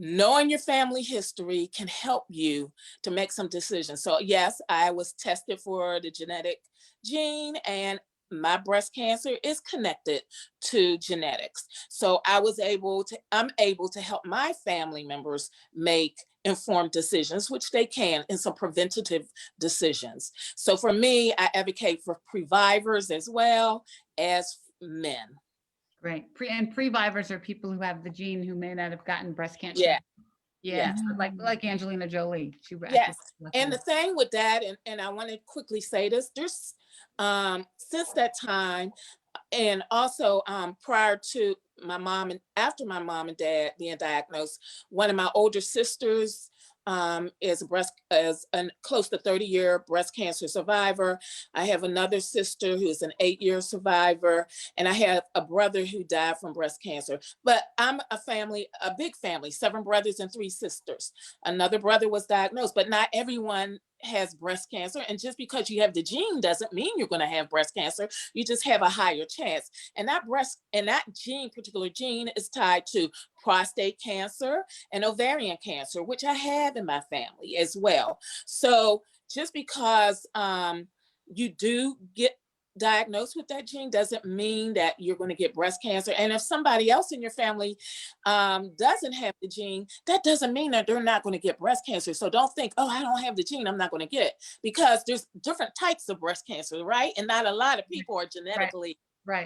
knowing your family history can help you to make some decisions. So yes, I was tested for the genetic gene, and my breast cancer is connected to genetics. So I'm able to help my family members make informed decisions, which they can, in some preventative decisions. So for me, I advocate for previvors as well as men. Great. And previvors are people who have the gene who may not have gotten breast cancer. Yeah. Yeah. Yes. Like Angelina Jolie. Yes. And the thing with that, and I want to quickly say this, there's since that time, and also prior to my mom and after my mom and dad being diagnosed, one of my older sisters is a close to 30-year breast cancer survivor. I have another sister who's an 8-year survivor, and I have a brother who died from breast cancer. But I'm a big family, 7 brothers and 3 sisters. Another brother was diagnosed, but not everyone has breast cancer. And just because you have the gene doesn't mean you're going to have breast cancer. You just have a higher chance. And that particular gene is tied to prostate cancer and ovarian cancer, which I have in my family as well. So just because you do get diagnosed with that gene doesn't mean that you're going to get breast cancer. And if somebody else in your family doesn't have the gene, that doesn't mean that they're not going to get breast cancer. So don't think, oh, I don't have the gene, I'm not going to get it, because there's different types of breast cancer, right? And not a lot of people are genetically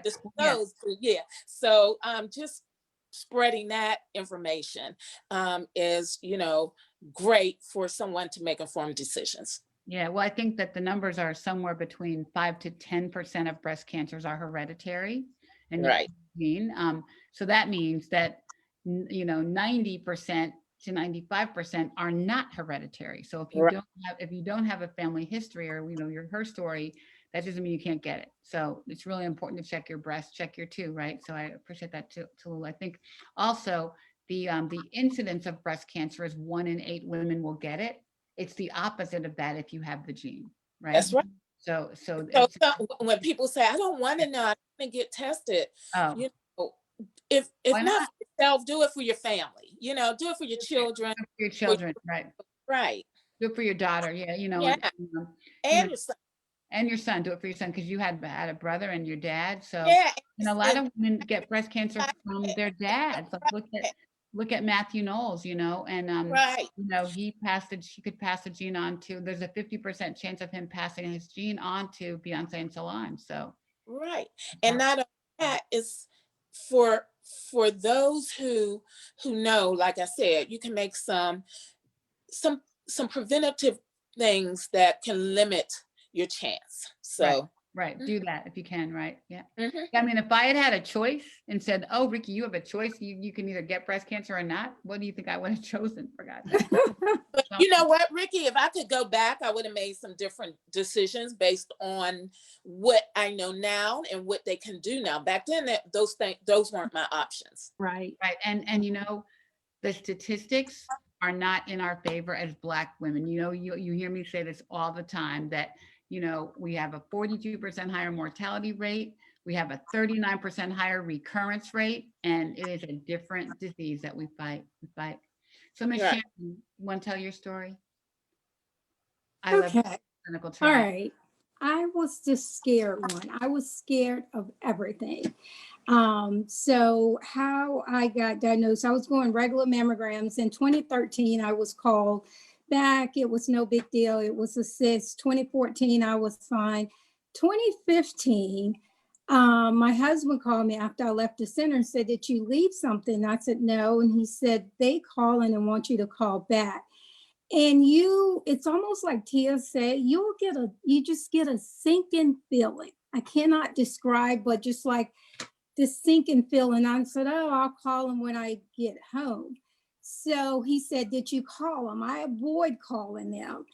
disposed to. Yeah. So just spreading that information is, great for someone to make informed decisions. Yeah, well, I think that the numbers are somewhere between 5 to 10% of breast cancers are hereditary, and Right. So that means that 90% to 95% are not hereditary. So if you don't have a family history, or her story, that doesn't mean you can't get it. So it's really important to check your breast, check your too, right? So I appreciate that too, Tallulah. I think also the incidence of breast cancer is 1 in 8 women will get it. It's the opposite of that if you have the gene, right? That's right. So when people say, I don't want to know, I want to get tested, if not for yourself, do it for your family, do it for your children. For your children, right. Right. Do it for your daughter, yeah, And your son. And your son, do it for your son, because you had a brother and your dad. So Yeah. a lot of women get breast cancer from their dads. Like look at Matthew Knowles, and right. he could pass the gene on to. There's a 50% chance of him passing his gene on to Beyonce and Solange. So right, and not only that, is for those who know, like I said, you can make some preventative things that can limit your chance. So right. Do that if you can, right? Yeah. Mm-hmm. I mean, if I had a choice and said, oh, Ricky, you have a choice, you can either get breast cancer or not, what do you think I would have chosen, for God's sake? But you know what, Ricky, if I could go back, I would have made some different decisions based on what I know now and what they can do now. Back then, those weren't my options. Right. And the statistics are not in our favor as Black women. You hear me say this all the time, that we have a 42% higher mortality rate. We have a 39% higher recurrence rate, and it is a different disease that we fight. So, Ms. Shannon, you want to tell your story? I love clinical trial. All right. I was the scared one. I was scared of everything. So how I got diagnosed, I was going regular mammograms. In 2013, I was called back. It was no big deal. It was a cyst. 2014, I was fine. 2015, my husband called me after I left the center and said, "Did you leave something?" I said, "No." And he said, "They calling and want you to call back." And it's almost like Tia said, you just get a sinking feeling. I cannot describe, but just like this sinking feeling. I said, "Oh, I'll call him when I get home." So he said, "Did you call him?" I avoid calling them.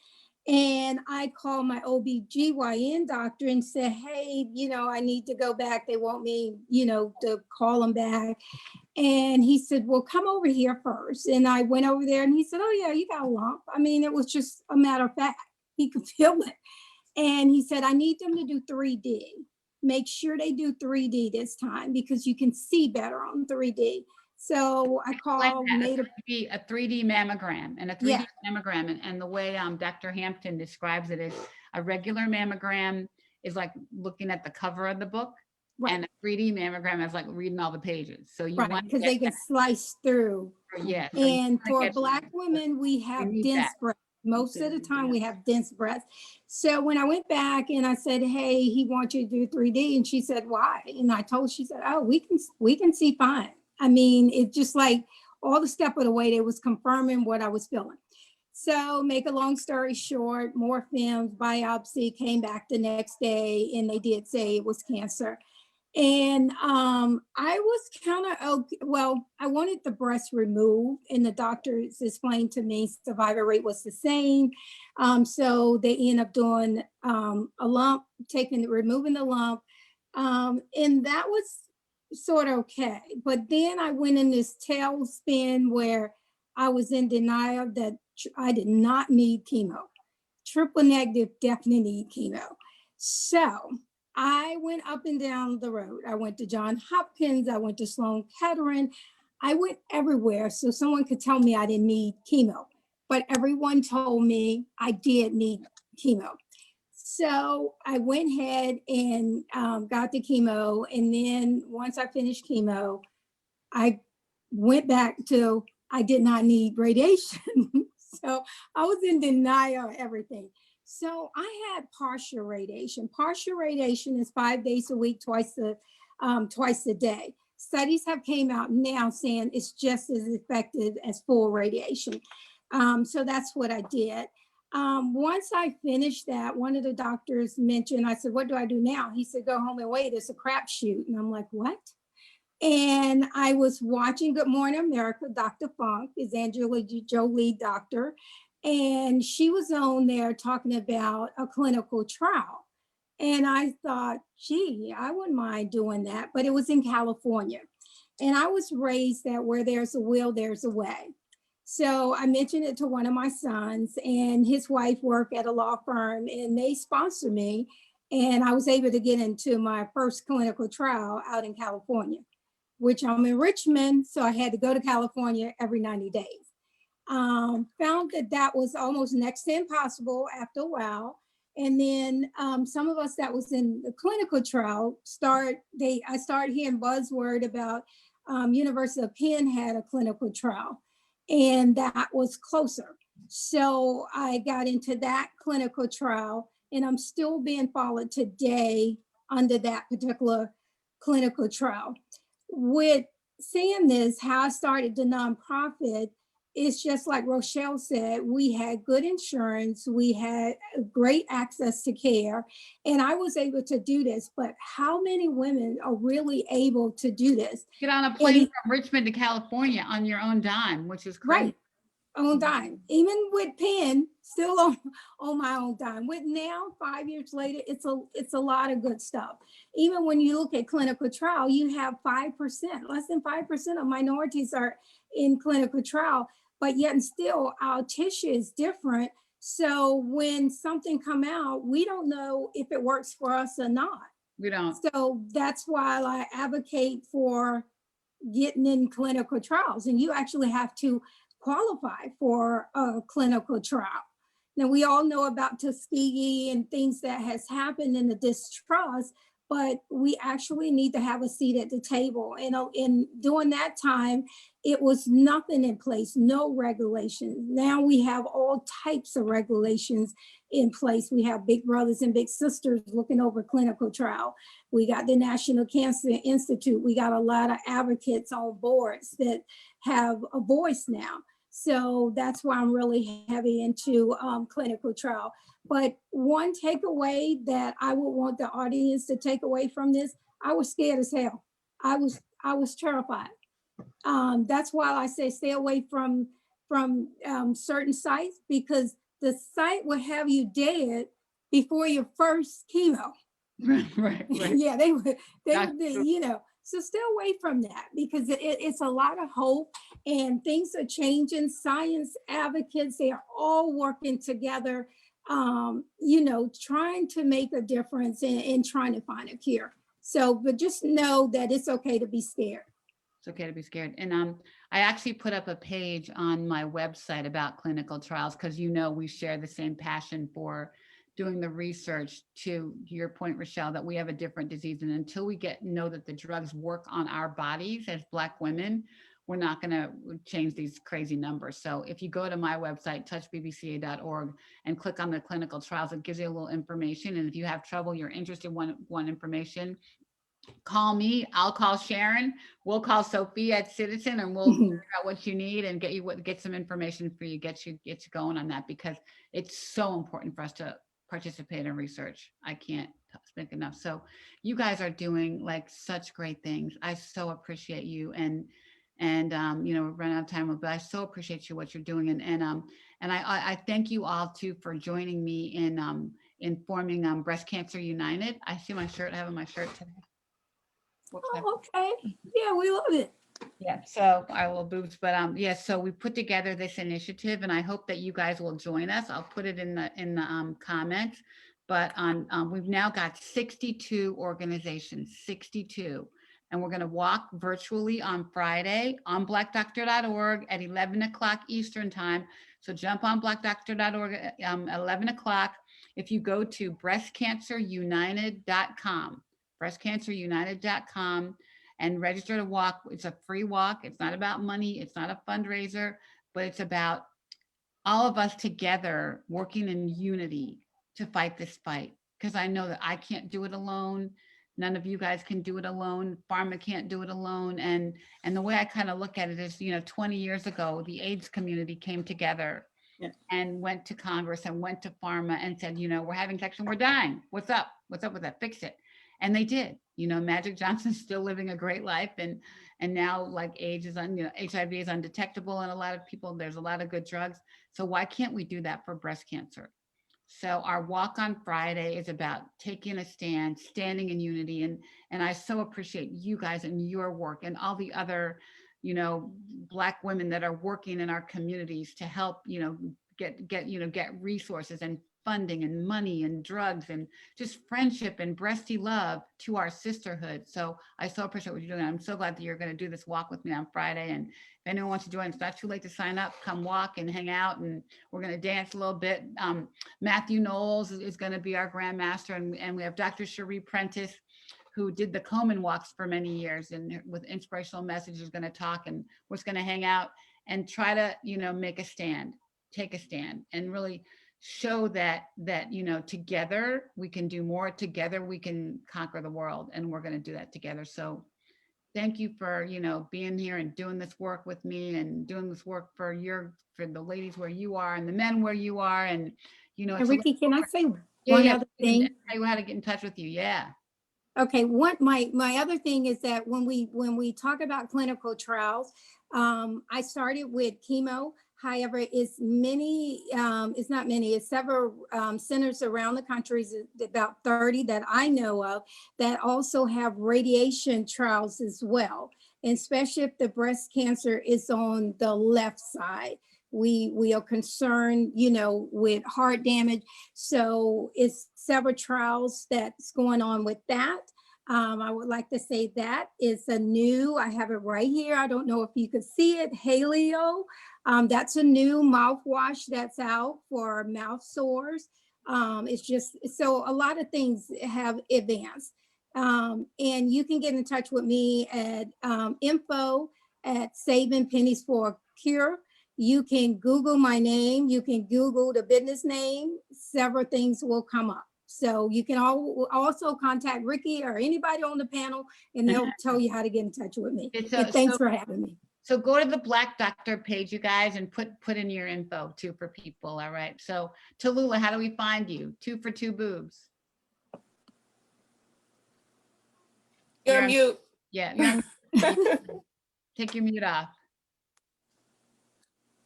And I called my OBGYN doctor and said, "Hey, I need to go back. They want me, to call them back." And he said, "Well, come over here first." And I went over there and he said, "Oh, yeah, you got a lump." I mean, it was just a matter of fact. He could feel it. And he said, "I need them to do 3D. Make sure they do 3D this time because you can see better on 3D." So I called, made a, 3D mammogram and a 3D yeah, mammogram. And the way Dr. Hampton describes it is a regular mammogram is like looking at the cover of the book. right, And a 3D mammogram is like reading all the pages. So you right, want to because they get can slice through. that, yeah. So you And wanna for get- Black women, we you have need dense that. breasts. Most of the time, we have dense breasts. So when I went back and I said, "Hey, he wants you to do 3D," and she said, "Why?" And I told her, she said, "Oh, we can see fine." I mean, it just like all the step of the way, they was confirming what I was feeling. So make a long story short, more films, biopsy, came back the next day, and they did say it was cancer. And I was kind of okay. Well, I wanted the breast removed, and the doctors explained to me survival rate was the same. So they end up doing a lump, removing the lump, and that was sort of okay. But then I went in this tailspin where I was in denial that I did not need chemo. Triple negative, definitely need chemo. So I went up and down the road. I went to Johns Hopkins. I went to Sloan Kettering. I went everywhere so someone could tell me I didn't need chemo. But everyone told me I did need chemo. So I went ahead and got the chemo. And then once I finished chemo, I went back to I did not need radiation. So I was in denial of everything. So I had partial radiation. Partial radiation is 5 days a week, twice a day. Studies have came out now saying it's just as effective as full radiation. So that's what I did. Once I finished that, one of the doctors mentioned, I said, "What do I do now?" He said, "Go home and wait. It's a crapshoot." And I'm like, "What?" And I was watching Good Morning America. Dr. Funk is Angela Jolie doctor. And she was on there talking about a clinical trial. And I thought, gee, I wouldn't mind doing that. But it was in California. And I was raised that where there's a will, there's a way. So I mentioned it to one of my sons, and his wife worked at a law firm, and they sponsored me. And I was able to get into my first clinical trial out in California, which I'm in Richmond, so I had to go to California every 90 days. Found that was almost next to impossible after a while. And then some of us that was in the clinical trial I started hearing buzzword about University of Penn had a clinical trial, and that was closer. So I got into that clinical trial, and I'm still being followed today under that particular clinical trial. With saying this, how I started the nonprofit, it's just like Rochelle said, we had good insurance, we had great access to care, and I was able to do this. But how many women are really able to do this? Get on a plane from Richmond to California on your own dime, which is crazy. Right, own dime. Even with Penn, still on my own dime. With now, 5 years later, it's a lot of good stuff. Even when you look at clinical trial, you have 5%, less than 5% of minorities are in clinical trial, but yet and still our tissue is different. So when something come out, we don't know if it works for us or not. We don't. So that's why I advocate for getting in clinical trials, and you actually have to qualify for a clinical trial. Now we all know about Tuskegee and things that has happened in the distrust, but we actually need to have a seat at the table. And during that time, it was nothing in place, no regulations. Now we have all types of regulations in place. We have big brothers and big sisters looking over clinical trial. We got the National Cancer Institute. We got a lot of advocates on boards that have a voice now. So that's why I'm really heavy into clinical trial. But one takeaway that I would want the audience to take away from this, I was scared as hell. I was terrified. That's why I say stay away from certain sites, because the site will have you dead before your first chemo. Right. Yeah, they would, That's true. you know, so stay away from that, because it's a lot of hope and things are changing. Science advocates, they are all working together, you know, trying to make a difference and trying to find a cure. So, but just know that it's okay to be scared. It's okay to be scared. And I actually put up a page on my website about clinical trials because, you know, we share the same passion for doing the research. To your point, Rochelle, that we have a different disease. And until we know that the drugs work on our bodies as Black women, we're not going to change these crazy numbers. So if you go to my website, touchbbca.org, and click on the clinical trials, it gives you a little information. And if you have trouble, you're interested in one information, call me. I'll call Sharon. We'll call Sophia at Citizen, and we'll figure out what you need and get some information for you, get you going on that, because it's so important for us to participate in research. I can't speak enough. So you guys are doing like such great things. I so appreciate you, and you know, we're running out of time, but I so appreciate you, what you're doing, and I thank you all too for joining me in forming Breast Cancer United. I see my shirt. I have on my shirt today. Whoops, Oh, okay. Yeah, we love it. yeah, so our little boobs, but yeah, so we put together this initiative, and I hope that you guys will join us. I'll put it in the comments, but we've now got 62 organizations, 62, and we're going to walk virtually on Friday on blackdoctor.org at 11 o'clock Eastern time. So jump on blackdoctor.org at 11 o'clock. If you go to breastcancerunited.com, breastcancerunited.com, and register to walk. It's a free walk. It's not about money. It's not a fundraiser, but it's about all of us together working in unity to fight this fight. Because I know that I can't do it alone. None of you guys can do it alone. Pharma can't do it alone. And the way I kind of look at it is, you know, 20 years ago, the AIDS community came together and went to Congress and went to pharma and said, you know, we're having sex and we're dying. What's up? What's up with that? Fix it. And they did. You know, Magic Johnson's still living a great life, and now, like, AIDS is HIV is undetectable in a lot of people. There's a lot of good drugs. So why can't we do that for breast cancer? So our walk on Friday is about taking a stand, standing in unity, and I so appreciate you guys and your work and all the other, you know, Black women that are working in our communities to help, you know, get resources and funding and money and drugs and just friendship and breasty love to our sisterhood. So I so appreciate what you're doing. I'm so glad that you're going to do this walk with me on Friday. And if anyone wants to join, it's not too late to sign up. Come walk and hang out, and we're going to dance a little bit. Matthew Knowles is going to be our grandmaster, and we have Dr. Cherie Prentice, who did the Komen walks for many years, and with inspirational messages, going to talk, and we're just going to hang out and try to, you know, make a stand, take a stand, and really show that you know, together we can do more. Together we can conquer the world, and we're going to do that together. So thank you for, you know, being here and doing this work with me, and doing this work for the ladies where you are and the men where you are. And, you know, And Ricky, can I say yeah, one yeah, other thing? tell you how to get in touch with you. Yeah. Okay, my other thing is that when we talk about clinical trials, I started with chemo. However, it's not many, it's several centers around the country, about 30 that I know of, that also have radiation trials as well. And especially if the breast cancer is on the left side. We are concerned, you know, with heart damage. So it's several trials that's going on with that. I would like to say that is I have it right here. I don't know if you could see it, Haleo. That's a new mouthwash that's out for mouth sores. It's just, so a lot of things have advanced. And you can get in touch with me at info@Saving Pennies for a Cure. You can Google my name. You can Google the business name. Several things will come up. So you can also contact Ricky or anybody on the panel, and they'll tell you how to get in touch with me. It's And thanks for having me. So go to the Black Doctor page, you guys, and put in your info too for people. All right. So Tallulah, how do we find you? 2 for 2 boobs. You're You're on- mute. Yeah. you're on- Take your mute off.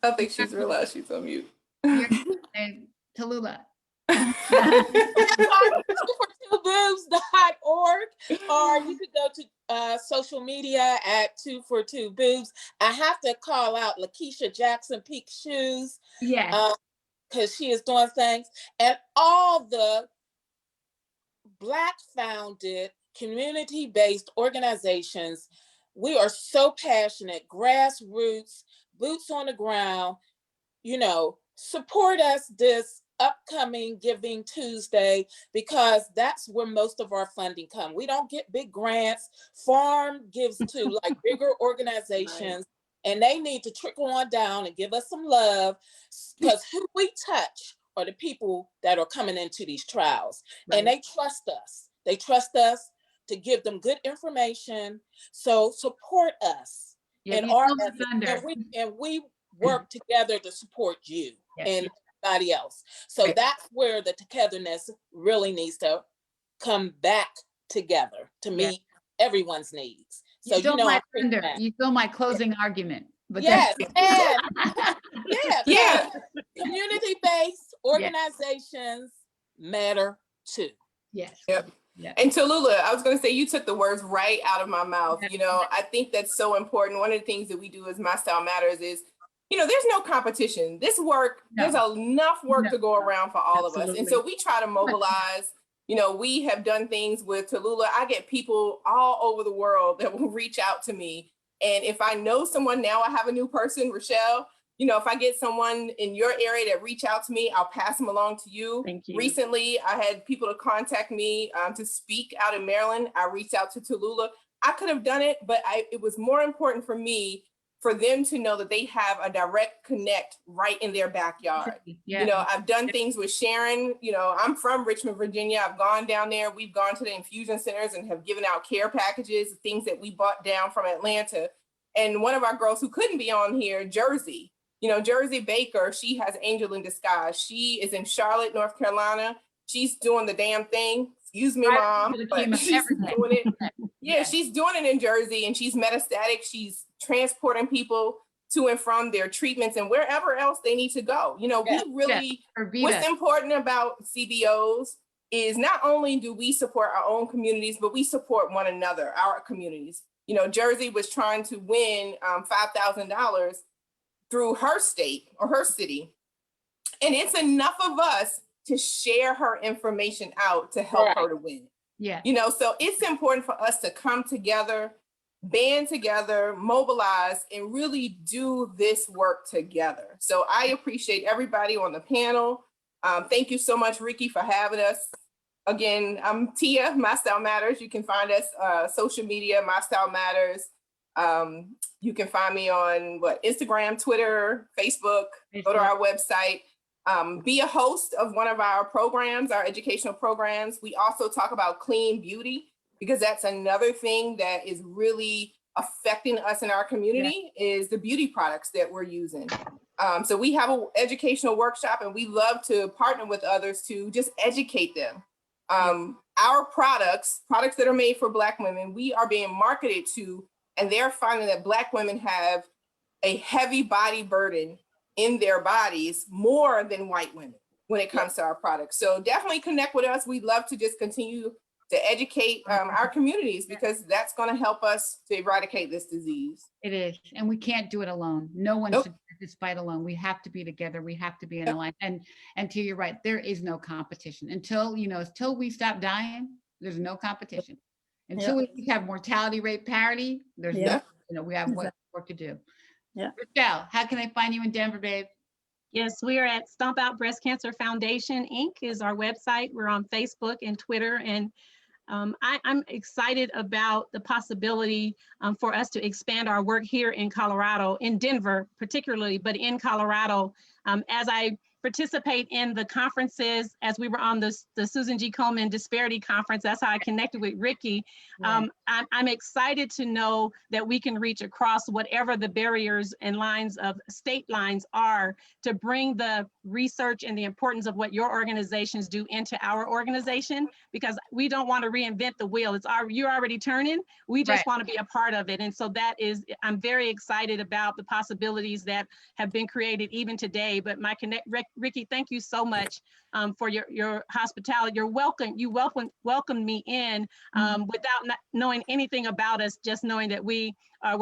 I think she's realized she's on mute. Hey, Tallulah. twofortwoboobs.org, or you could go to social media at 2for2boobs. I have to call out Lakeisha Jackson Peak Shoes Yes. because she is doing things, and all the Black founded community-based organizations. We are so passionate, grassroots, boots on the ground. You know, support us this upcoming Giving Tuesday, because that's where most of our funding come. We don't get big grants. Farm gives to like bigger organizations, and they need to trickle on down and give us some love, because who we touch are the people that are coming into these trials. And they trust us. They trust us to give them good information. So support us Yeah, in you our stole my efforts, thunder. and we work together to support you Yeah. and everybody else. So Right. that's where the togetherness really needs to come back together to Yeah. meet everyone's needs. So You stole my I'm pretty thunder. mad. You stole my closing argument. But Yes, that's- and Yeah. community-based organizations matter too. Yes. Yep. Yeah. And Tallulah, I was going to say, you took the words right out of my mouth. Yeah. You know, I think that's so important. One of the things that we do as My Style Matters is, you know, there's no competition. This work, No. there's enough work No. to go around for all of us. And so Absolutely. we try to mobilize. You know, we have done things with Tallulah. I get people all over the world that will reach out to me. And if I know someone now, I have a new person, Rochelle. You know, if I get someone in your area that reach out to me, I'll pass them along to you. Thank you. Recently, I had people to contact me to speak out in Maryland. I reached out to Tallulah. I could have done it, but it was more important for me for them to know that they have a direct connect right in their backyard. Yeah. You know, I've done things with Sharon. You know, I'm from Richmond, Virginia. I've gone down there. We've gone to the infusion centers and have given out care packages, things that we bought down from Atlanta. And one of our girls who couldn't be on here, Jersey, you know, Jersey Baker, she has Angel in Disguise. She is in Charlotte, North Carolina. She's doing the damn thing. Excuse me, Right Mom, to the but team of she's everything. doing it. Yeah, she's doing it in Jersey, and she's metastatic. She's transporting people to and from their treatments and wherever else they need to go. You know, Yeah, we really, Or what's Vita. important about CBOs is not only do we support our own communities, but we support one another, our communities. You know, Jersey was trying to win $5,000 through her state or her city. And it's enough of us to share her information out to help Right. her to win. Yeah. You know, so it's important for us to come together, band together, mobilize, and really do this work together. So I appreciate everybody on the panel. Thank you so much, Ricky, for having us. Again, I'm Tia, My Style Matters. You can find us social media, My Style Matters. You can find me on Instagram, Twitter, Facebook. Go to our website. Be a host of one of our programs, our educational programs. We also talk about clean beauty, because that's another thing that is really affecting us in our community is the beauty products that we're using. So we have an educational workshop, and we love to partner with others to just educate them. Our products that are made for Black women, we are being marketed to, and they're finding that Black women have a heavy body burden in their bodies more than white women when it comes to our products. So definitely connect with us. We'd love to just continue to educate our communities, because that's going to help us to eradicate this disease. It is. And we can't do it alone. No one Nope. should do this fight alone. We have to be together. We have to be in alliance. And to your right, there is no competition until we stop dying. There's no competition. Until we have mortality rate parity, there's Yeah. we have work to do. Yeah. Rochelle, how can I find you in Denver, babe? Yes, we are at Stomp Out Breast Cancer Foundation, Inc. is our website. We're on Facebook and Twitter, and I'm excited about the possibility for us to expand our work here in Colorado, in Denver particularly, but in Colorado. As I participate in the conferences, as we were on the Susan G. Komen Disparity Conference, that's how I connected with Ricky. I'm excited to know that we can reach across whatever the barriers and lines of state lines are to bring the research and the importance of what your organizations do into our organization, because we don't want to reinvent the wheel. You're already turning. We just Right. want to be a part of it. And so I'm very excited about the possibilities that have been created even today. But Ricky, thank you so much for your hospitality. You welcomed me in without knowing anything about us, just knowing that we're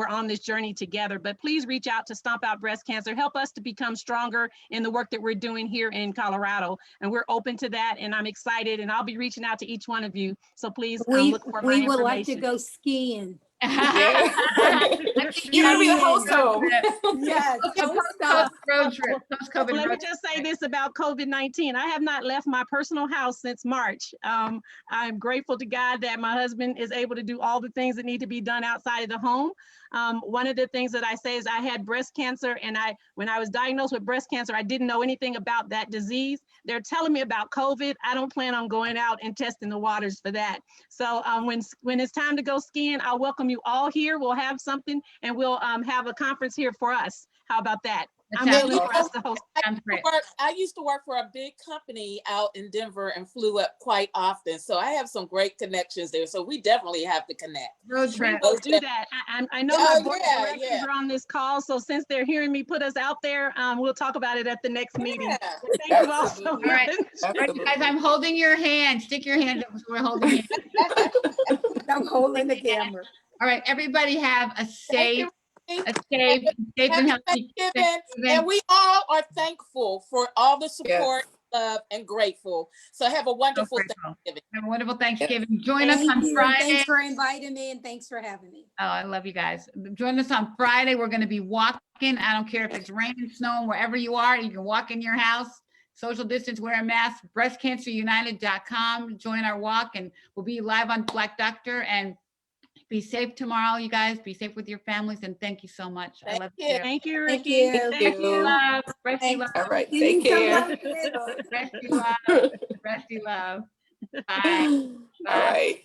on this journey together. But please reach out to Stomp Out Breast Cancer. Help us to become stronger in the work that we're doing here in Colorado. And we're open to that. And I'm excited. And I'll be reaching out to each one of you. So please look for my We would like to information. go skiing. Yeah. I'm sure You're gonna be the host Yeah. home. Yes. Post-COVID road trip, post-COVID Let me road just trip. say this about COVID-19. I have not left my personal house since March. I'm grateful to God that my husband is able to do all the things that need to be done outside of the home. One of the things that I say is I had breast cancer, and when I was diagnosed with breast cancer, I didn't know anything about that disease. They're telling me about COVID. I don't plan on going out and testing the waters for that. So when it's time to go skiing, I'll welcome you all here. We'll have something, and we'll have a conference here for us. How about that? That I'm sounds willing great. for us to host. Sounds great. I used to work for a big company out in Denver and flew up quite often. So I have some great connections there. So we definitely have to connect. Road We trip. will do that. I know Oh, my board of yeah, directors yeah. are on this call, so since they're hearing me put us out there, we'll talk about it at the next meeting. Yeah. But thank you all so Absolutely. All right. much. All right, you guys, I'm holding your hand. Stick your hand up. So we're holding hands. I'm holding the camera. All right, everybody have a Thank safe, you. Renee. safe and Happy healthy Thanksgiving. And Thanksgiving. we all are thankful for all the Yes. support, love, and grateful. So have a So wonderful grateful. Thanksgiving. Have a wonderful Thanksgiving. Join us Thank on you. And Friday. thanks for inviting me and thanks for having me. Oh, I love you guys. Join us on Friday. We're going to be walking. I don't care if it's raining, snowing, wherever you are. You can walk in your house, social distance, wear a mask, breastcancerunited.com. Join our walk, and we'll be live on Black Doctor. And be safe tomorrow, you guys. Be safe with your families. And thank you so much. I Thank love you. you. Thank you, Thank Ricky. you. Thank you. Love, breasty Thank- love, All right. Give me Take some care. love, little. breasty love, breasty love. Bye. All right.